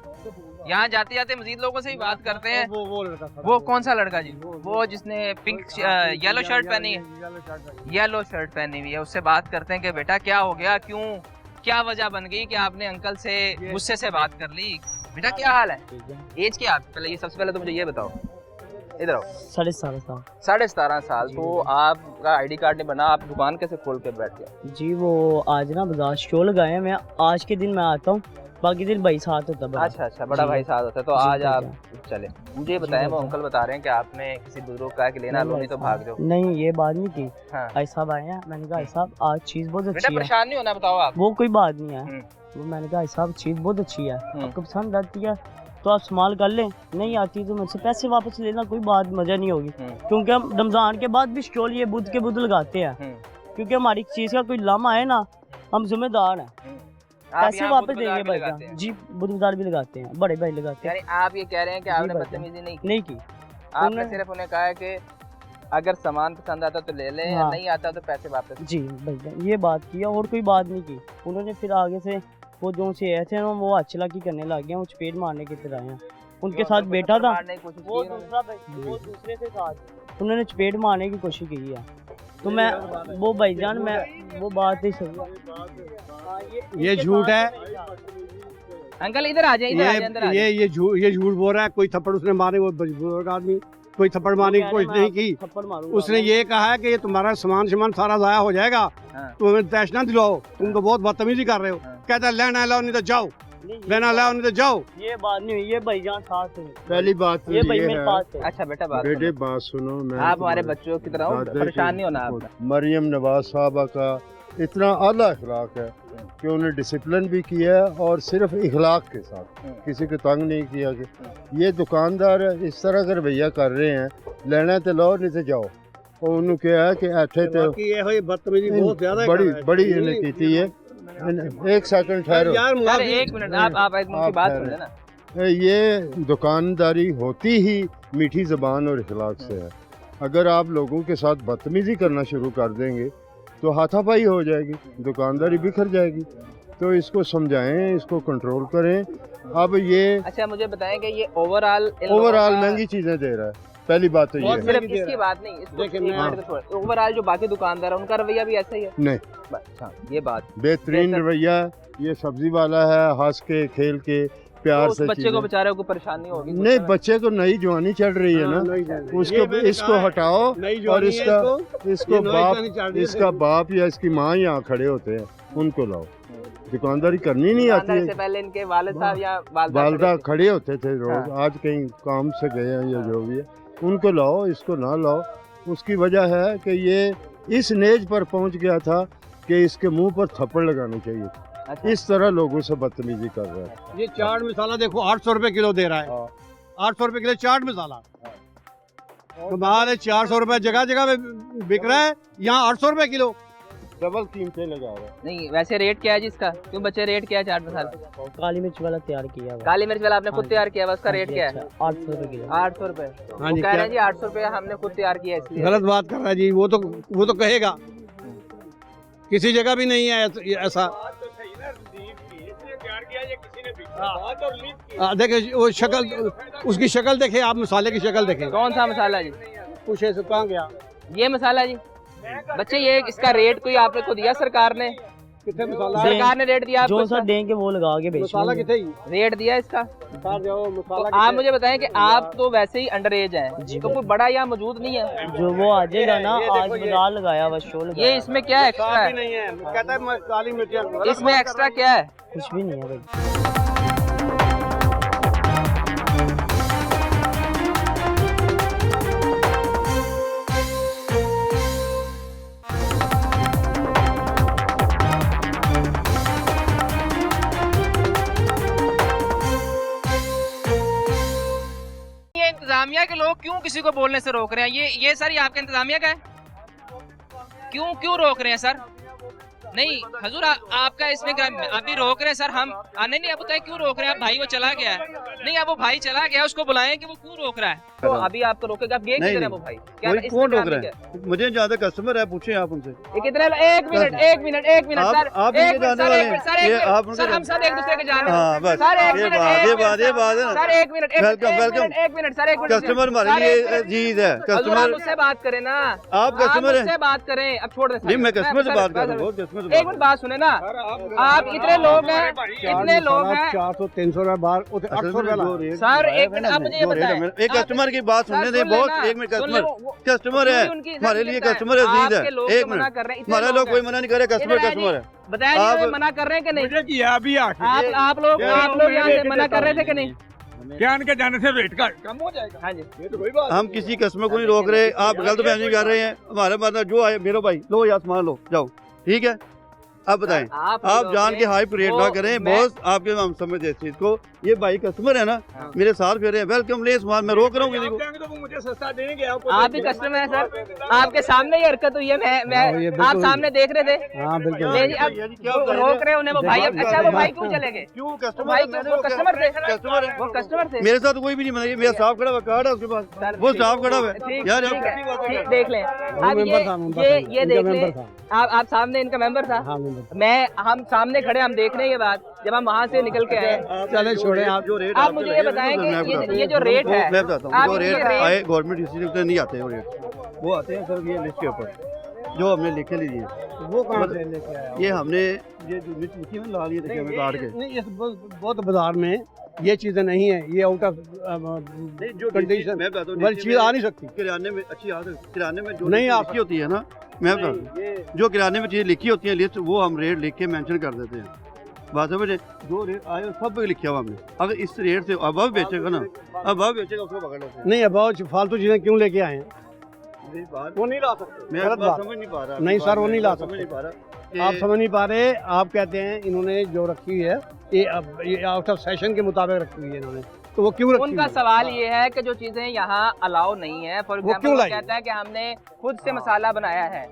[SPEAKER 9] यहाँ जाते जाते मजीद लोगों से भी बात करते हैं।
[SPEAKER 10] वो लड़का,
[SPEAKER 9] वो कौन सा लड़का जी? वो जिसने पिंक येलो शर्ट पहनी है, येलो शर्ट पहनी हुई है, उससे बात करते हैं कि बेटा क्या हो गया, क्यों, क्या वजह बन गई कि आपने अंकल से गुस्से से बात कर ली? बेटा क्या हाल है? एज क्या आप? पहले ये सबसे पहले तो मुझे ये बताओ, इधर आओ।
[SPEAKER 11] 17.5 साल।
[SPEAKER 1] 17.5 साल। तो आपका आईडी कार्ड नहीं बना, आप दुकान कैसे खोल के बैठ गए?
[SPEAKER 11] जी वो आज ना बाजार शो लगाए हैं, मैं आज के दिन मैं आता हूँ, बाकी दिन भाई साथ होता है।
[SPEAKER 1] अच्छा, बड़ा भाई साथ होता है। तो आज आप चले, मुझे बताएं, वो अंकल बता रहे हैं कि आपने किसी बुजुर्ग का लेना लो नहीं तो भाग जाओ।
[SPEAKER 11] नहीं, ये बात नहीं की।
[SPEAKER 1] हाँ।
[SPEAKER 11] भाई साहब आए हैं, मैंने कहा भाई साहब आज चीज़ बहुत अच्छी है।
[SPEAKER 1] परेशान नहीं होना, बताओ आप।
[SPEAKER 11] वो कोई बात नहीं है, वो मैंने कहा भाई साहब चीज़ बहुत अच्छी है, आपको पसंद आती है तो आप इस्तेमाल कर लें, नहीं आती तो मुझसे पैसे वापस लेना, कोई बात मजा नहीं होगी। क्योंकि हम रमजान के बाद भी स्टॉल ये बुध के बुध लगाते हैं, क्योंकि हमारी चीज़ का कोई लामा है ना, हम जिम्मेदार हैं, पैसे वापस देंगे भाई। जी बुधवार भी लगाते हैं, बड़े भाई लगाते हैं।
[SPEAKER 1] आप ये कह रहे हैं कि आपने बदतमीजी नहीं की? आपने सिर्फ उन्हें कहा है कि अगर सामान पसंद आता तो ले लें, हाँ। नहीं आता तो पैसे वापस।
[SPEAKER 11] जी भैया ये बात की, और कोई बात नहीं की। उन्होंने फिर आगे से वो जो से आए थे ना, वो चलाकी करने लग गए, वो चपेट मारने की तरह हैं। उनके साथ बैठा था वो दूसरे के साथ, उन्होंने चपेट मारने की कोशिश की है। तो मैं वो भाईजान, मैं वो बात ही सही,
[SPEAKER 10] ये झूठ है।
[SPEAKER 1] अंकल इधर आ जाइए।
[SPEAKER 10] ये झूठ बोल रहा है। कोई थप्पड़ उसने मारे, वो बुजुर्ग आदमी कोई थप्पड़ मारने की कोशिश नहीं की। उसने ये कहा है कि ये तुम्हारा सामान सारा जाया हो जाएगा, तुम हमें तैश ना दिलाओ, तुम तो बहुत बदतमीजी कर रहे हो। कहता है लेना लाओ नहीं तो जाओ, लेना लाओ नहीं तो जाओ।
[SPEAKER 11] ये बात नहीं हुई, ये भाईजान साथ है।
[SPEAKER 2] पहली बात
[SPEAKER 11] ये भाई मेरे पास है।
[SPEAKER 1] अच्छा बेटा
[SPEAKER 2] बेटे बात सुनो, मैं
[SPEAKER 1] आप हमारे बच्चों की तरह परेशान नहीं होना। आप
[SPEAKER 2] मरियम नवाज साहबा का
[SPEAKER 12] इतना आला अखलाक है कि उन्हें डिसिप्लिन भी किया है और सिर्फ इखलाक के साथ, किसी को तंग नहीं किया। कि ये दुकानदार इस तरह का रवैया कर रहे हैं, लेना तो लो नहीं तो जाओ। और उन्होंने क्या है कि ऐसे तो
[SPEAKER 10] बदतमीजी बहुत ज्यादा
[SPEAKER 12] बड़ी इन्हें की है। एक सेकंड ठहरो,
[SPEAKER 1] एक मिनट, आप इनकी बात सुन ना।
[SPEAKER 12] ये दुकानदारी होती ही मीठी ज़बान और इखलाक से है। अगर आप लोगों के साथ बदतमीजी करना शुरू कर देंगे तो हाथापाई हो जाएगी, दुकानदारी बिखर जाएगी। तो इसको समझाएं, इसको कंट्रोल करें। अब ये
[SPEAKER 1] अच्छा मुझे बताएं कि ये ओवरऑल
[SPEAKER 12] महंगी चीज़ें दे रहा है। पहली बात तो ये
[SPEAKER 1] सिर्फ इसकी बात नहीं, ओवरऑल जो बाकी दुकानदार है उनका रवैया भी ऐसा ही है।
[SPEAKER 12] नहीं,
[SPEAKER 1] अच्छा ये बात
[SPEAKER 12] बेहतरीन रवैया। ये सब्जी वाला है, हंस के खेल के प्यार
[SPEAKER 1] तो
[SPEAKER 12] से
[SPEAKER 1] बच्चे को बेचारे को परेशानी होगी।
[SPEAKER 12] नहीं, बच्चे को नई जवानी चढ़ रही है ना, उसको इसको हटाओ और इसका बाप या इसकी माँ यहाँ खड़े होते हैं, उनको लाओ। दुकानदारी करनी नहीं आती है।
[SPEAKER 1] पहले इनके वालिद साहब या
[SPEAKER 12] वालदा खड़े होते थे रोज। आज कहीं काम से गए हैं या जो भी है, उनको लाओ, इसको ना लाओ। उसकी वजह है कि ये इस नेज पर पहुंच गया था कि इसके मुंह पर थप्पड़ लगाने चाहिए। अच्छा। इस तरह लोगों से बदतमीजी कर रहा है।
[SPEAKER 10] ये चाट मसाला देखो 800 रुपए किलो दे रहा है। 800 रुपए किलो चाट मसाला, कमाल है। 400 रुपए जगह जगह पे बिक रहा है, यहाँ 800 रुपए किलो।
[SPEAKER 12] डबल कीमतें लगा रहा है।
[SPEAKER 1] नहीं वैसे रेट क्या है जिसका? क्यों बच्चे रेट क्या है चाट मसाला?
[SPEAKER 11] काली मिर्च वाला तैयार किया हुआ।
[SPEAKER 1] काली मिर्च वाला आपने खुद तैयार किया हुआ, उसका रेट क्या है?
[SPEAKER 11] 800 रुपए किलो।
[SPEAKER 1] 800 रुपए।
[SPEAKER 10] हाँ जी,
[SPEAKER 1] कह रहे हैं जी 800 रुपए हमने खुद तैयार किया इसलिए।
[SPEAKER 10] गलत बात कर रहा है जी। वो तो कहेगा, किसी जगह भी नहीं है ऐसा। देखे वो शक्ल, उसकी शक्ल देखे आप, मसाले की शक्ल देखें।
[SPEAKER 1] कौन सा मसाला जी?
[SPEAKER 10] पूछे से कहाँ गया
[SPEAKER 1] ये मसाला जी? बच्चे ये इसका रेट कोई आपने को दिया सरकार ने?
[SPEAKER 10] कितने मसाला?
[SPEAKER 1] सरकार ने रेट दिया आपको?
[SPEAKER 11] जो सा देंगे वो लगा के बेचना।
[SPEAKER 10] मसाला कितने
[SPEAKER 1] रेट दिया इसका? तो आप मुझे बताएं कि आप तो वैसे ही अंडर एज हैं, तो कोई बड़ा यहाँ मौजूद नहीं है?
[SPEAKER 11] जो वो आ जाएगा ना, आज बता लगाया बस शो लगाया।
[SPEAKER 1] ये इसमें क्या एक्स्ट्रा है?
[SPEAKER 10] नहीं है, कहता है काली मिर्च।
[SPEAKER 1] इसमें एक्स्ट्रा क्या है?
[SPEAKER 11] कुछ भी नहीं है भाई।
[SPEAKER 9] इंतजामिया के लोग क्यों किसी को बोलने से रोक रहे हैं? ये सर, ये आपके इंतजामिया का है? क्यों रोक रहे हैं सर? नहीं हजूर, आपका इसमें आप भी रोक रहे हैं सर। हम नहीं आप बताएं क्यों रोक रहे हैं? आप भाई वो चला गया है। नहीं, अब वो भाई चला गया, उसको बुलाएं कि वो क्यों रोक रहा है। तो अभी आपको रोकेगा, आप गए किधर है वो भाई? क्या
[SPEAKER 8] कौन रोक रहा है? मुझे ज्यादा कस्टमर है, पूछे आप उनसे।
[SPEAKER 1] कितने? एक मिनट सर,
[SPEAKER 8] आप
[SPEAKER 1] हम सब एक दूसरे के जाने।
[SPEAKER 8] हाँ बस, ये बात है ना
[SPEAKER 1] सर। एक मिनट सर,
[SPEAKER 8] कस्टमर हमारे लिए अजीज है। कस्टमर
[SPEAKER 1] मुझसे बात करें ना,
[SPEAKER 8] आप कस्टमर है,
[SPEAKER 1] बात करें। अब छोड़ दें,
[SPEAKER 8] नहीं मैं कस्टमर से बात कर रहा हूँ।
[SPEAKER 1] एक मिनट बात सुने ना, आप इतने लोग हैं, इतने लोग हैं।
[SPEAKER 10] 400-300 रुपए बाहर, 800 रुपए
[SPEAKER 1] सर। एक मिनट आप मुझे ये बताएं,
[SPEAKER 8] एक कस्टमर की बात सुनने दे बहुत। एक मिनट, कस्टमर है हमारे लिए, कस्टमर अजीज है। एक मिनट, हमारे लोग कोई मना नहीं कर रहे, कस्टमर है।
[SPEAKER 1] बताया आप मना कर रहे हैं कि नहीं? आप लोग यहाँ से मना कर रहे थे कि नहीं?
[SPEAKER 10] क्या इनके जाने से रेट का कम हो जाएगा?
[SPEAKER 1] हाँ जी,
[SPEAKER 10] ये तो कोई बात।
[SPEAKER 8] हम किसी कस्टमर को नहीं रोक रहे, आप गलत बयानी कर रहे हैं। हमारे मतलब जो आए मेरे भाई लो या सामान लो जाओ, ठीक है। अब बताएं, आप जान के हाई रेट ना करें बॉस, आपके हम समझ इस चीज को। ये भाई कस्टमर है ना, मेरे साथ फिर वेलकम ले सामान, मैं रोक रहा हूँ किसी को।
[SPEAKER 10] तो मुझे सस्ता देंगे
[SPEAKER 1] आप भी कस्टमर है सर, आपके सामने ही हरकत हुई है। मैं आप सामने देख रहे थे।
[SPEAKER 10] हाँ बिल्कुल।
[SPEAKER 1] रोक रहे उन्हें वो भाई। अच्छा वो भाई क्यों चले गए?
[SPEAKER 8] क्यों?
[SPEAKER 1] कस्टमर थे, वो कस्टमर थे।
[SPEAKER 8] मेरे साथ कोई भी नहीं बनाई, मेरा स्टाफ खड़ा हुआ, कार्ड है उसके पास, वो स्टाफ खड़ा हुआ है यार।
[SPEAKER 1] देख लें ये देख लें, आप सामने इनका मेंबर था। हम सामने खड़े, हम देख रहे हैं ये बात। जब हम वहाँ से निकल के आए,
[SPEAKER 10] चले छोड़े आप।
[SPEAKER 8] जो रेट
[SPEAKER 1] आप मुझे ये बताएं कि ये जो रेट है,
[SPEAKER 8] मैं बताता हूँ, जो रेट आए गवर्नमेंट डिस्ट्रीब्यूटर नहीं आते, वो रेट वो आते हैं सर ये लिस्ट के ऊपर जो हमने लिखे लीजिए।
[SPEAKER 10] वो कहाँ से लेके आया?
[SPEAKER 8] ये हमने ये जो लिस्ट लिखी है लाल, ये देखिए हमें काट के।
[SPEAKER 10] नहीं, इस बहुत बाजार में ये चीजें नहीं है, ये आउट ऑफ कंडीशन वाली चीज आ नहीं सकती।
[SPEAKER 8] किराने में अच्छी आदत, किराने में जो
[SPEAKER 10] नहीं
[SPEAKER 8] लिखी होती है ना, मैं बता जो किराने में चीज़ लिखी होती है लिस्ट, वो हम रेट लिख के मेंशन कर देते हैं। बात समझ, जो रेट आए सब लिखा हुआ हमने। अगर इस रेट से अब बेचेगा ना, अब बेचेगा उसको पकड़ लेते हैं।
[SPEAKER 10] नहीं, अब फालतू चीजें क्यों लेके आए हैं?
[SPEAKER 8] मेरी बात
[SPEAKER 10] वो नहीं ला सकते।
[SPEAKER 8] मैं बात समझ नहीं पा रहा।
[SPEAKER 10] नहीं सर, वो नहीं ला
[SPEAKER 8] समझ नहीं पा रहा।
[SPEAKER 10] आप समझ नहीं पा रहे। आप कहते हैं इन्होंने जो रखी है ये आउट ऑफ सेशन के मुताबिक रखी हुई है इन्होंने, तो वो क्यों रखी
[SPEAKER 1] उनका
[SPEAKER 10] है?
[SPEAKER 1] सवाल ये है कि जो चीजें यहाँ अलाउ नहीं है, फॉर एग्जाम्पल
[SPEAKER 10] क्यों
[SPEAKER 1] वो
[SPEAKER 10] लाई?
[SPEAKER 1] कहता है कि हमने खुद से मसाला बनाया है,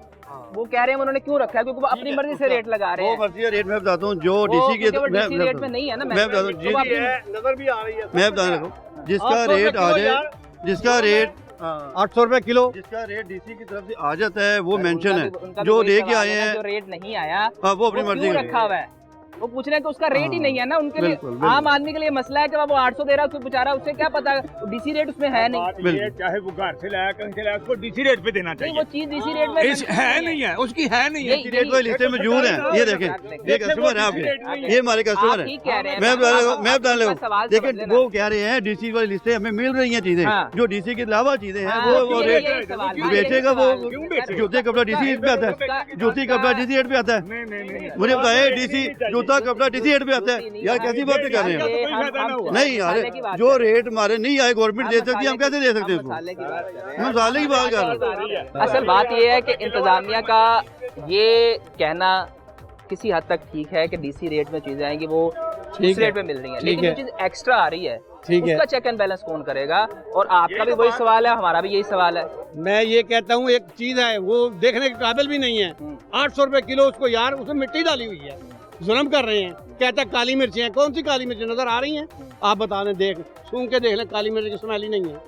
[SPEAKER 1] वो कह रहे हैं उन्होंने क्यों रखा है, क्योंकि वो अपनी मर्जी से रेट लगा रहे
[SPEAKER 8] वो
[SPEAKER 1] हैं।
[SPEAKER 8] मर्जी का रेट मैं बताता हूँ जो डीसी के
[SPEAKER 1] डीसी रेट में नहीं है ना,
[SPEAKER 8] मैं बताता हूँ
[SPEAKER 1] तो वो अपनी-
[SPEAKER 10] नजर भी आ रही है।
[SPEAKER 8] मैं बता रहा हूँ जिसका रेट आ जाए, जिसका रेट
[SPEAKER 10] 800 रुपए किलो,
[SPEAKER 8] जिसका रेट डीसी की तरफ से आ जाता है वो मेंशन है।
[SPEAKER 1] उनका भी
[SPEAKER 8] जो
[SPEAKER 1] वही
[SPEAKER 8] लेके
[SPEAKER 1] सवाल
[SPEAKER 8] आए
[SPEAKER 1] है,
[SPEAKER 8] हैं
[SPEAKER 1] जो रेट नहीं आया
[SPEAKER 8] हाँ, वो अपनी
[SPEAKER 1] वो
[SPEAKER 8] मर्जी
[SPEAKER 1] क्यों
[SPEAKER 8] का
[SPEAKER 1] रखा हुआ है, वो पूछ रहे हैं कि उसका रेट ही नहीं है ना उनके लिए।
[SPEAKER 8] बिल्कुल, बिल्कुल।
[SPEAKER 1] आम आदमी के लिए मसला है कि वो 800 दे रहा है, उसको बेचारा, उससे क्या पता डीसी रेट उसमें है नहीं।
[SPEAKER 8] बिल्कुल।
[SPEAKER 7] चाहे वो घर से लाया कहीं से लाया, उसको डीसी रेट पे देना
[SPEAKER 1] नहीं, वो चीज डीसी रेट में
[SPEAKER 7] है नहीं है, उसकी है नहीं है।
[SPEAKER 8] डीसी रेट वाली लिस्टें मौजूद हैं। ये देखें, ये कस्टमर है आपके, ये हमारे कस्टमर
[SPEAKER 1] आप ठीक कह रहे
[SPEAKER 8] है।
[SPEAKER 1] हैं,
[SPEAKER 8] मैं बता रहा हूँ, मैं बता रहा
[SPEAKER 1] आपका सवाल
[SPEAKER 8] हूँ,
[SPEAKER 1] समझ
[SPEAKER 8] लेकिन
[SPEAKER 1] लेना।
[SPEAKER 8] वो कह रहे हैं डीसी वाली लिस्टें हमें मिल रही हैं चीजें,
[SPEAKER 1] हाँ।
[SPEAKER 8] जो डीसी के अलावा चीजें हैं
[SPEAKER 1] हाँ,
[SPEAKER 8] वो
[SPEAKER 1] यही
[SPEAKER 8] रेट
[SPEAKER 1] सवाल है।
[SPEAKER 8] बेचेगा। वो
[SPEAKER 1] क्यों बेचेगा?
[SPEAKER 8] जूते कपड़ा डीसी रेट पे आता है, जूती कपड़ा डीसी रेट पे आता है। मुझे बताए डीसी जूता कपड़ा डीसी रेट पे आता है, यार कैसी बातें कर रहे हैं? नहीं यार, जो रेट हमारे नहीं आए गवर्नमेंट दे सकती है, हम कैसे दे सकते हैं उसको?
[SPEAKER 1] मसाले की बात कर रहे हैं।
[SPEAKER 8] हम मसाले की बात कर रहे हैं।
[SPEAKER 1] असल बात यह है कि इंतजामिया का ये कहना किसी हद तक ठीक है कि डीसी रेट में चीजें आएंगी वो उस रेट में मिल रही हैं, लेकिन जो चीज एक्स्ट्रा आ रही है उसका चेक एंड बैलेंस कौन करेगा? और आपका भी वही सवाल है, हमारा भी यही सवाल है।
[SPEAKER 10] मैं ये कहता हूँ एक चीज है वो देखने के काबिल भी नहीं है। 800 रुपए किलो उसको, यार उसमें मिट्टी डाली हुई है, जुल्म कर रहे हैं। कहता काली मिर्चें हैं, कौन सी काली मिर्चें नजर आ रही हैं? आप बता दें, देख सूंघ के देख लें, काली मिर्च की स्मेल ही नहीं है।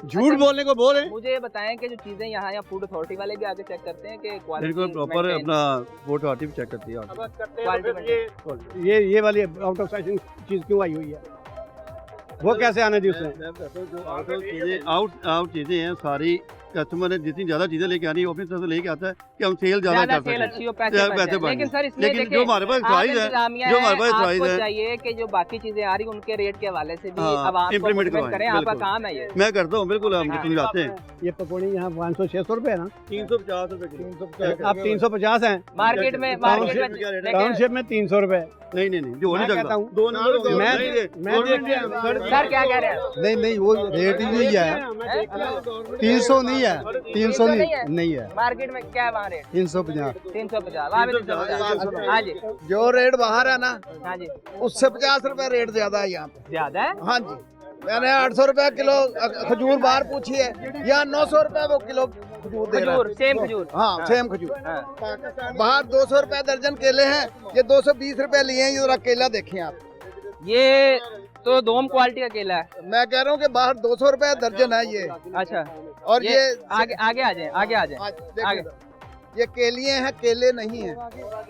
[SPEAKER 10] झूठ बोलने को बोले।
[SPEAKER 1] मुझे बताएं कि जो चीजें यहाँ या फूड अथॉरिटी वाले भी आगे चेक करते हैं कि
[SPEAKER 8] बिल्कुल प्रॉपर अपना वोट आती चेक करती है।
[SPEAKER 1] क्वालिटी
[SPEAKER 10] ये वाली आउट ऑफ सेशन चीज क्यों आई हुई है? वो कैसे आने दी उसने?
[SPEAKER 8] आउट चीजें हैं सारी, कस्टमर ने जितनी ज्यादा चीजें लेके आनी है वो अपनी तरफ से लेके आता है कि हम सेल ज्यादा कर
[SPEAKER 1] सेल अच्छी हो,
[SPEAKER 8] सकते
[SPEAKER 1] पैसे
[SPEAKER 8] हैं, पैसे
[SPEAKER 1] बढ़ जाएं। लेकिन सर इसमें
[SPEAKER 8] लेकिन
[SPEAKER 1] देखिए,
[SPEAKER 8] जो हमारे पास प्राइस है, जो हमारे पास प्राइस
[SPEAKER 1] आपको
[SPEAKER 8] है,
[SPEAKER 1] चाहिए कि जो बाकी चीजें आ रही हैं उनके रेट के हवाले से भी
[SPEAKER 8] हाँ,
[SPEAKER 1] आवाम को
[SPEAKER 8] implement
[SPEAKER 1] मोटिवेट
[SPEAKER 8] करवाएं,
[SPEAKER 1] करें, आपका
[SPEAKER 8] बिल्कुल।
[SPEAKER 1] काम है ये।
[SPEAKER 8] मैं करता हूँ बिल्कुल, हम समझाते हैं।
[SPEAKER 10] ये पकौड़ी यहाँ 500-600 रुपए है ना,
[SPEAKER 8] 350 रुपए
[SPEAKER 10] आप 350 हैं
[SPEAKER 1] मार्केट में
[SPEAKER 10] टाउनशिप में 300 रुपए।
[SPEAKER 8] नहीं नहीं नहीं, जो हो नहीं
[SPEAKER 10] मैं कहता
[SPEAKER 8] सकता।
[SPEAKER 10] हूँ,
[SPEAKER 8] दो नंबर
[SPEAKER 10] मैं
[SPEAKER 1] सर क्या कह रहे हैं?
[SPEAKER 13] नहीं वो रेट ही नहीं है, 300 नहीं है, 300 नहीं है,
[SPEAKER 1] मार्केट में क्या है वहाँ रेट?
[SPEAKER 13] 350।
[SPEAKER 1] 350, वहाँ भी 350। हाँ जी,
[SPEAKER 13] जो रेट बाहर है ना
[SPEAKER 1] हाँ जी,
[SPEAKER 13] उससे 50 रुपए रेट ज्यादा है यहाँ पे।
[SPEAKER 1] ज्यादा है।
[SPEAKER 13] हाँ जी, मैंने 800 रुपए किलो खजूर बाहर पूछी है, यहाँ 900 रुपए वो किलो खजूर दे रहा है।
[SPEAKER 1] सेम खजूर।
[SPEAKER 13] हाँ सेम खजूर।
[SPEAKER 1] हाँ।
[SPEAKER 13] बाहर 200 रुपए दर्जन केले हैं, ये 220 रुपए लिए हैं। ये जरा केला देखें आप,
[SPEAKER 1] ये तो दोम क्वालिटी का केला है।
[SPEAKER 13] मैं कह रहा हूँ कि बाहर 200 रुपए दर्जन है ये।
[SPEAKER 1] अच्छा,
[SPEAKER 13] और ये
[SPEAKER 1] आगे आगे आ जाए, आगे आ जाए, आगे।
[SPEAKER 13] ये केलिए हैं, केले नहीं है,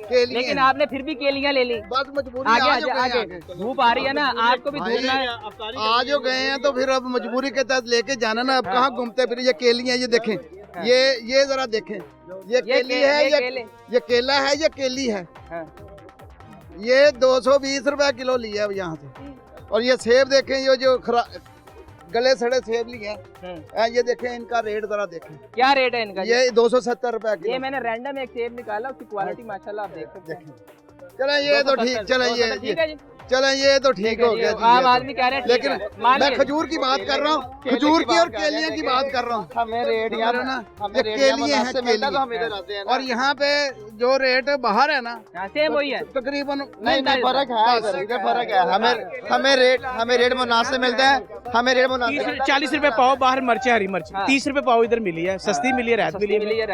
[SPEAKER 13] केलिए
[SPEAKER 1] लेकिन
[SPEAKER 13] हैं।
[SPEAKER 1] आपने फिर भी केलियां ले ली।
[SPEAKER 13] बस मजबूरी
[SPEAKER 1] आगे
[SPEAKER 13] आज हो
[SPEAKER 1] आगे
[SPEAKER 13] गए
[SPEAKER 1] आगे, धूप आ रही है ना, आपको भी धूप ना है।
[SPEAKER 13] आज हो गए हैं तो फिर अब मजबूरी के तहत लेके जाना ना। अब कहाँ घूमते फिर? ये केलियां, ये देखें, ये जरा देखें, ये केली है, ये केला है, ये केली है। ये 220 रुपए किलो लिया है यहाँ से। और ये सेब देखें, ये जो गले सड़े सेब लिए हैं, ये देखें, इनका रेट जरा देखें।
[SPEAKER 1] क्या रेट है इनका?
[SPEAKER 13] ये 270 रुपए किलो।
[SPEAKER 1] ये मैंने रैंडम एक सेब निकाला, उसकी क्वालिटी माशाल्लाह आप देख सकते हैं।
[SPEAKER 13] चलें ये तो ठीक, चलें ये चलें ये तो ठीक हो गया जी।
[SPEAKER 1] आम आदमी कह रहे हैं,
[SPEAKER 13] लेकिन मैं खजूर की बात कर रहा हूँ, खजूर की और केलियां की बात कर रहा हूँ।
[SPEAKER 1] हमें रेट
[SPEAKER 13] यार ना, ये केलियां हैं, केलियां। और यहाँ पे जो रेट बाहर है ना,
[SPEAKER 1] सेम वही है
[SPEAKER 13] तकरीबन।
[SPEAKER 14] नहीं फर्क है, फर्क है। हमें रेट मुनासिब मिलता है, हमें रेट मुनासिब।
[SPEAKER 15] 40 रुपए पाव बाहर मिर्च, हरी मिर्च 30 रुपए पाव इधर मिली है, सस्ती मिली है, राहत मिली है।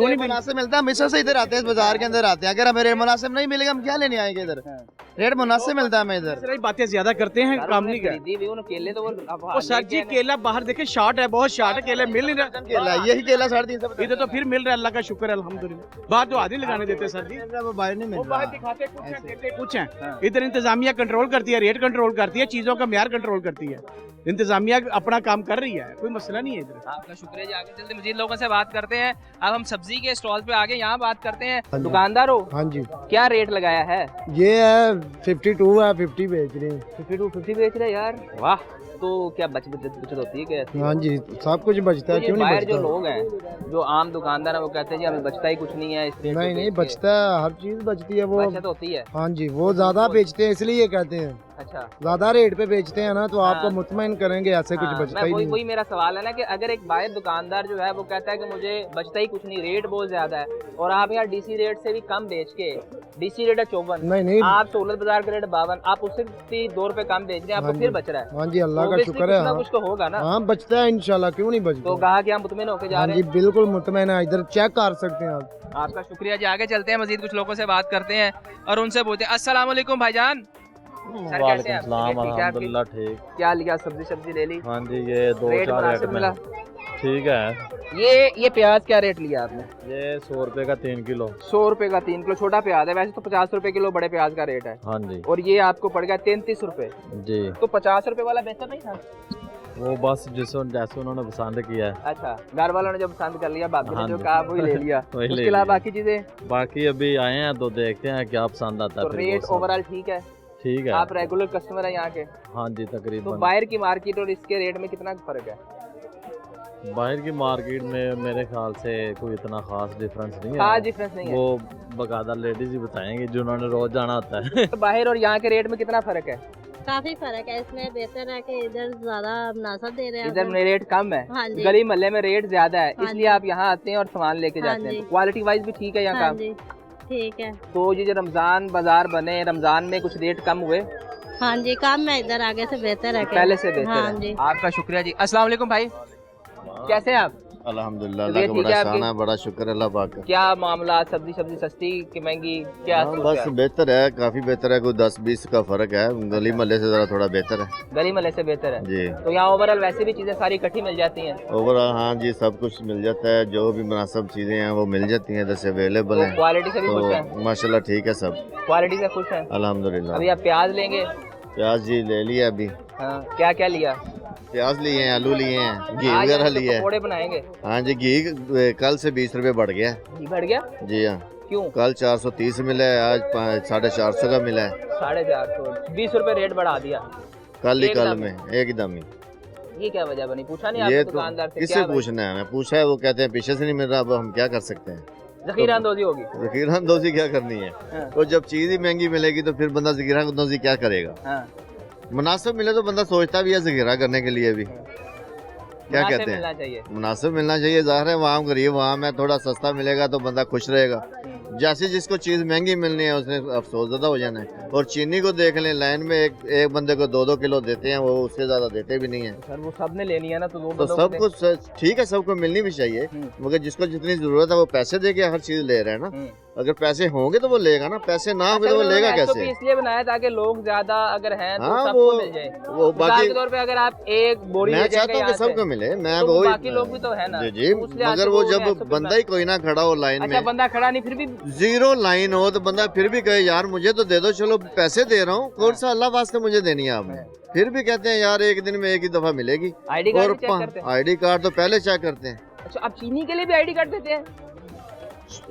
[SPEAKER 14] रेट मुनासिब मिलता है, हमेशा से इधर आते हैं, इस बाजार के अंदर आते हैं। अगर हमें रेट मुनासिब नहीं मिलेगा हम क्या लेने आएंगे इधर? रेट मुनासिब मिलता है हमें इधर।
[SPEAKER 15] बातें ज्यादा करते हैं, काम नहीं करते।
[SPEAKER 1] केले तो
[SPEAKER 15] वो सर जी केला बाहर देखे शॉर्ट है, बहुत शॉर्ट है, केले मिल नहीं रहा।
[SPEAKER 14] केला यही केला 350
[SPEAKER 15] इधर तो फिर मिल रहा है, अल्लाह का शुक्र है, अल्हम्दुलिल्लाह। बाहर तो आधी लगाने देते सर जी,
[SPEAKER 13] बाहर नहीं मिल
[SPEAKER 15] वो बाहर दिखाते कुछ हैं, कहते कुछ हैं। इधर इंतजामिया कंट्रोल करती है, रेट कंट्रोल करती है, चीजों का म्यार कंट्रोल करती है। इंतजामिया अपना काम कर रही है, कोई मसला नहीं है इधर।
[SPEAKER 1] आपका शुक्रिया जी। आगे चलते मजीद लोगों से बात करते हैं। अब हम सब्जी के स्टॉल पे आगे यहाँ बात करते हैं। दुकानदार हो?
[SPEAKER 13] हाँ जी।
[SPEAKER 1] क्या रेट लगाया है?
[SPEAKER 13] ये है 52 है, 50 बेच रहे हैं।
[SPEAKER 1] 52-50 बेच रहे यार, वाह। तो क्या बचत होती है क्या?
[SPEAKER 13] हाँ जी, सब कुछ बचता है, क्यों नहीं
[SPEAKER 1] बाहर
[SPEAKER 13] बचता?
[SPEAKER 1] जो लोग हैं, जो आम दुकानदार है, वो कहते हैं जी हमें बचता ही कुछ नहीं है इस रेट।
[SPEAKER 13] नहीं बचता है, हर चीज बचती है। वो
[SPEAKER 1] बचत होती है।
[SPEAKER 13] हाँ जी, वो ज्यादा बेचते हैं इसलिए ये कहते हैं।
[SPEAKER 1] अच्छा,
[SPEAKER 16] ज्यादा रेट पे बेचते हैं ना तो आपको मुतमईन करेंगे ऐसे कुछ बचता ही नहीं।
[SPEAKER 1] वही मेरा सवाल है ना कि अगर एक बाहर दुकानदार जो है वो कहता है कि मुझे बचता ही कुछ नहीं, रेट बहुत ज्यादा है, और आप यहाँ डीसी रेट से भी कम बेच के, डीसी रेट है 54,
[SPEAKER 16] नहीं
[SPEAKER 1] आप सोलत बाजार का रेट 52, आप उससे 2 रुपए कम बेच रहे हैं, आपको फिर बच रहा है।
[SPEAKER 16] हाँ जी, अल्लाह का शुक्र है।
[SPEAKER 1] कुछ तो होगा ना।
[SPEAKER 16] हाँ, बचता है इंशाल्लाह, क्यों नहीं बचता।
[SPEAKER 1] तो कहा कि हम मुतमईन होके जा रहे हैं।
[SPEAKER 16] जी बिल्कुल मुतमईन है, इधर चेक कर सकते हैं आप।
[SPEAKER 1] आपका शुक्रिया जी। आगे चलते हैं, मजीद कुछ लोगों से बात करते हैं और उनसे पूछते हैं। अस्सलाम वालेकुम भाईजान। सर कैसे हैं आप?
[SPEAKER 17] अल्हम्दुलिल्लाह ठीक।
[SPEAKER 1] क्या लिया, सब्जी ले ली?
[SPEAKER 17] हाँ जी, ये 2-4 रेट में ठीक है।
[SPEAKER 1] ये प्याज क्या रेट लिया आपने?
[SPEAKER 17] ये 100 रुपए का 3 किलो।
[SPEAKER 1] 100 रुपए का 3 किलो छोटा प्याज है, वैसे तो 50 रुपए किलो बड़े प्याज का रेट है।
[SPEAKER 17] हाँ जी।
[SPEAKER 1] और ये आपको पड़ गया 33 रुपए
[SPEAKER 17] जी।
[SPEAKER 1] तो 50 रुपए वाला बेहतर नहीं था?
[SPEAKER 17] वो बस जैसे उन्होंने पसंद किया है।
[SPEAKER 1] अच्छा, घर वालों ने जो पसंद कर लिया, भाभी ने जो कहा वही ले लिया। उसके अलावा बाकी चीजें
[SPEAKER 17] बाकी अभी आए हैं तो देखते हैं क्या पसंद आता है।
[SPEAKER 1] तो रेट ओवरऑल ठीक है?
[SPEAKER 17] ठीक है।
[SPEAKER 1] आप रेगुलर कस्टमर है यहाँ के?
[SPEAKER 17] हाँ जी तकरीबन।
[SPEAKER 1] तो बाहर की मार्केट और इसके रेट में कितना फर्क है?
[SPEAKER 17] बाहर की मार्केट में मेरे ख्याल से कोई इतना खास डिफरेंस नहीं है।
[SPEAKER 1] खास डिफरेंस नहीं है,
[SPEAKER 17] वो बकायदा लेडीज ही बताएंगे जिन्होंने रोज जाना होता है।
[SPEAKER 1] तो बाहर और यहाँ के रेट में कितना फर्क है?
[SPEAKER 18] काफी फर्क है, इसमें बेहतर है कि इधर ज्यादा मुनासिब दे रहे हैं,
[SPEAKER 1] इधर में रेट कम है।
[SPEAKER 18] हाँ जी।
[SPEAKER 1] गली मोहल्ले में रेट ज्यादा है,
[SPEAKER 18] हाँ
[SPEAKER 1] इसलिए आप यहाँ आते हैं और सामान लेके जाते हैं। क्वालिटी वाइज भी ठीक है यहाँ
[SPEAKER 18] हाँ
[SPEAKER 1] का?
[SPEAKER 18] जी, ठीक है।
[SPEAKER 1] तो ये जो रमजान बाजार बने, रमजान में कुछ रेट कम हुए?
[SPEAKER 18] हाँ जी, कम है इधर, आगे से बेहतर है।
[SPEAKER 1] पहले से बेहतर
[SPEAKER 18] हाँ
[SPEAKER 1] है।
[SPEAKER 18] जी।
[SPEAKER 1] आपका शुक्रिया जी। अस्सलाम वालेकुम भाई, कैसे हैं आप?
[SPEAKER 4] अल्हम्दुलिल्लाह, अल्लाह का बड़ा शान है, बड़ा शुक्र अल्लाह पाक का।
[SPEAKER 1] क्या मामला, सब्जी सस्ती कि महंगी, क्या?
[SPEAKER 4] बस बेहतर है, काफी बेहतर है, कोई 10-20 का फर्क है। गली मोहल्ले से जरा थोड़ा बेहतर है।
[SPEAKER 1] गली मोहल्ले से बेहतर है
[SPEAKER 4] जी।
[SPEAKER 1] तो यहाँ ओवरऑल वैसे भी चीजें सारी इकट्ठी मिल जाती हैं?
[SPEAKER 4] ओवरऑल हाँ जी, सब कुछ मिल जाता है, जो भी मुनासिब चीजें हैं वो मिल जाती हैं, इधर से अवेलेबल है।
[SPEAKER 1] क्वालिटी से भी खुश है?
[SPEAKER 4] माशाल्लाह ठीक है, सब
[SPEAKER 1] क्वालिटी से खुश है
[SPEAKER 4] अल्हम्दुलिल्लाह।
[SPEAKER 1] अभी आप प्याज लेंगे?
[SPEAKER 4] प्याज जी ले लिया अभी।
[SPEAKER 1] हाँ, क्या क्या लिया?
[SPEAKER 4] प्याज लिए हैं, आलू लिए हैं, घी
[SPEAKER 1] आज
[SPEAKER 4] वगैरह
[SPEAKER 1] तो
[SPEAKER 4] लिया है।
[SPEAKER 1] पकौड़े बनाएंगे?
[SPEAKER 4] हाँ जी, घी कल से 20 रुपए बढ़ गया।
[SPEAKER 1] घी बढ़ गया?
[SPEAKER 4] जी हाँ।
[SPEAKER 1] क्यों?
[SPEAKER 4] कल 430 मिला है, आज 450 का मिला है।
[SPEAKER 1] 450, 20 रुपए रेट बढ़ा दिया
[SPEAKER 4] कल ही कल में एकदम ही।
[SPEAKER 1] ये क्या वजह बनी? पूछा नहीं
[SPEAKER 4] ये
[SPEAKER 1] आपने
[SPEAKER 4] तो
[SPEAKER 1] दुकानदार से?
[SPEAKER 4] किससे पूछना है, मैं पूछा है, वो कहते हैं पीछे से नहीं मिल रहा, अब हम क्या कर सकते हैं।
[SPEAKER 1] जखीरा अंदोजी होगी।
[SPEAKER 4] जखीरा अंदोजी क्या करनी है?
[SPEAKER 1] हाँ।
[SPEAKER 4] तो जब चीज ही महंगी मिलेगी तो फिर बंदा जखीरा अंदोजी क्या करेगा?
[SPEAKER 1] हाँ।
[SPEAKER 4] मुनासिब मिले तो बंदा सोचता भी है जखीरा करने के लिए भी। क्या कहते
[SPEAKER 1] मिलना
[SPEAKER 4] हैं?
[SPEAKER 1] चाहिए।
[SPEAKER 4] मुनासिब मिलना चाहिए। ज़ाहिर है वहाँ गरीब, वहाँ में थोड़ा सस्ता मिलेगा तो बंदा खुश रहेगा। जैसे जिसको चीज़ महंगी मिलनी है उसने अफसोस ज़्यादा हो जाना है। और चीनी को देख लें, लाइन में एक बंदे को 2-2 किलो देते हैं, वो उससे ज़्यादा देते भी नहीं है।
[SPEAKER 1] सर वो सबने लेनी है ना, तो
[SPEAKER 4] सबको ठीक है, सबको मिलनी भी चाहिए, मगर जिसको जितनी ज़रूरत है वो पैसे दे के हर चीज़ ले रहे हैं ना। अगर पैसे होंगे तो वो लेगा ना, पैसे ना होंगे तो वो लेगा कैसे?
[SPEAKER 1] इसलिए बनाया ताकि लोग ज्यादा अगर हैं तो
[SPEAKER 4] हाँ,
[SPEAKER 1] सबको मिल जाए।
[SPEAKER 4] वो बाकी
[SPEAKER 1] तौर पे अगर आप एक बोरी
[SPEAKER 4] मैं चाहता हूँ कि सबको मिले, मैं
[SPEAKER 1] तो
[SPEAKER 4] वही
[SPEAKER 1] बाकी लोग भी तो है ना।
[SPEAKER 4] जी, मगर वो जब बंदा ही कोई ना खड़ा हो लाइन में,
[SPEAKER 1] बंदा खड़ा नहीं, फिर भी
[SPEAKER 4] 0 लाइन हो तो बंदा फिर भी कहे यार मुझे तो दे दो, चलो पैसे दे रहा हूँ, कौन सा अल्लाह वास्ते मुझे देनी है आपने। फिर भी कहते हैं यार एक दिन में एक ही दफा मिलेगी।
[SPEAKER 1] आईडी
[SPEAKER 4] कार्ड तो पहले चेक करते हैं।
[SPEAKER 1] अच्छा, अब चीनी के लिए भी आईडी कार्ड देते हैं?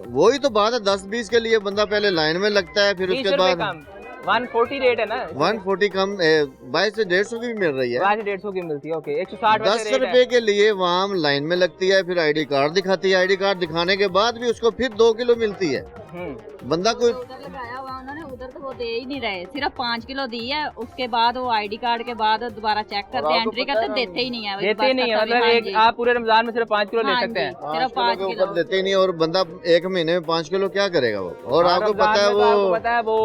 [SPEAKER 4] वही तो बात है, 10-20 के लिए बंदा पहले लाइन में लगता है, फिर उसके बाद
[SPEAKER 1] 140 रेट है ना?
[SPEAKER 4] 140 कम 22 से 150 की भी मिल रही है।
[SPEAKER 1] 150 की मिलती है। ओके, 160
[SPEAKER 4] 10 रुपए के लिए वहाँ लाइन में लगती है, फिर आईडी कार्ड दिखाती है, आईडी कार्ड दिखाने के बाद भी उसको फिर 2 किलो मिलती है। बंदा कोई
[SPEAKER 19] उधर तो वो दे ही नहीं रहे, सिर्फ 5 किलो दी है, उसके बाद वो आईडी कार्ड के बाद दोबारा चेक करते हैं, एंट्री करते, देते ही नहीं है।
[SPEAKER 1] देते नहीं है, मतलब एक आप पूरे रमजान में सिर्फ 5 किलो ले सकते हैं?
[SPEAKER 19] सिर्फ 5 किलो
[SPEAKER 4] देते ही नहीं, और बंदा एक महीने में 5 किलो क्या करेगा वो। और आपको पता है वो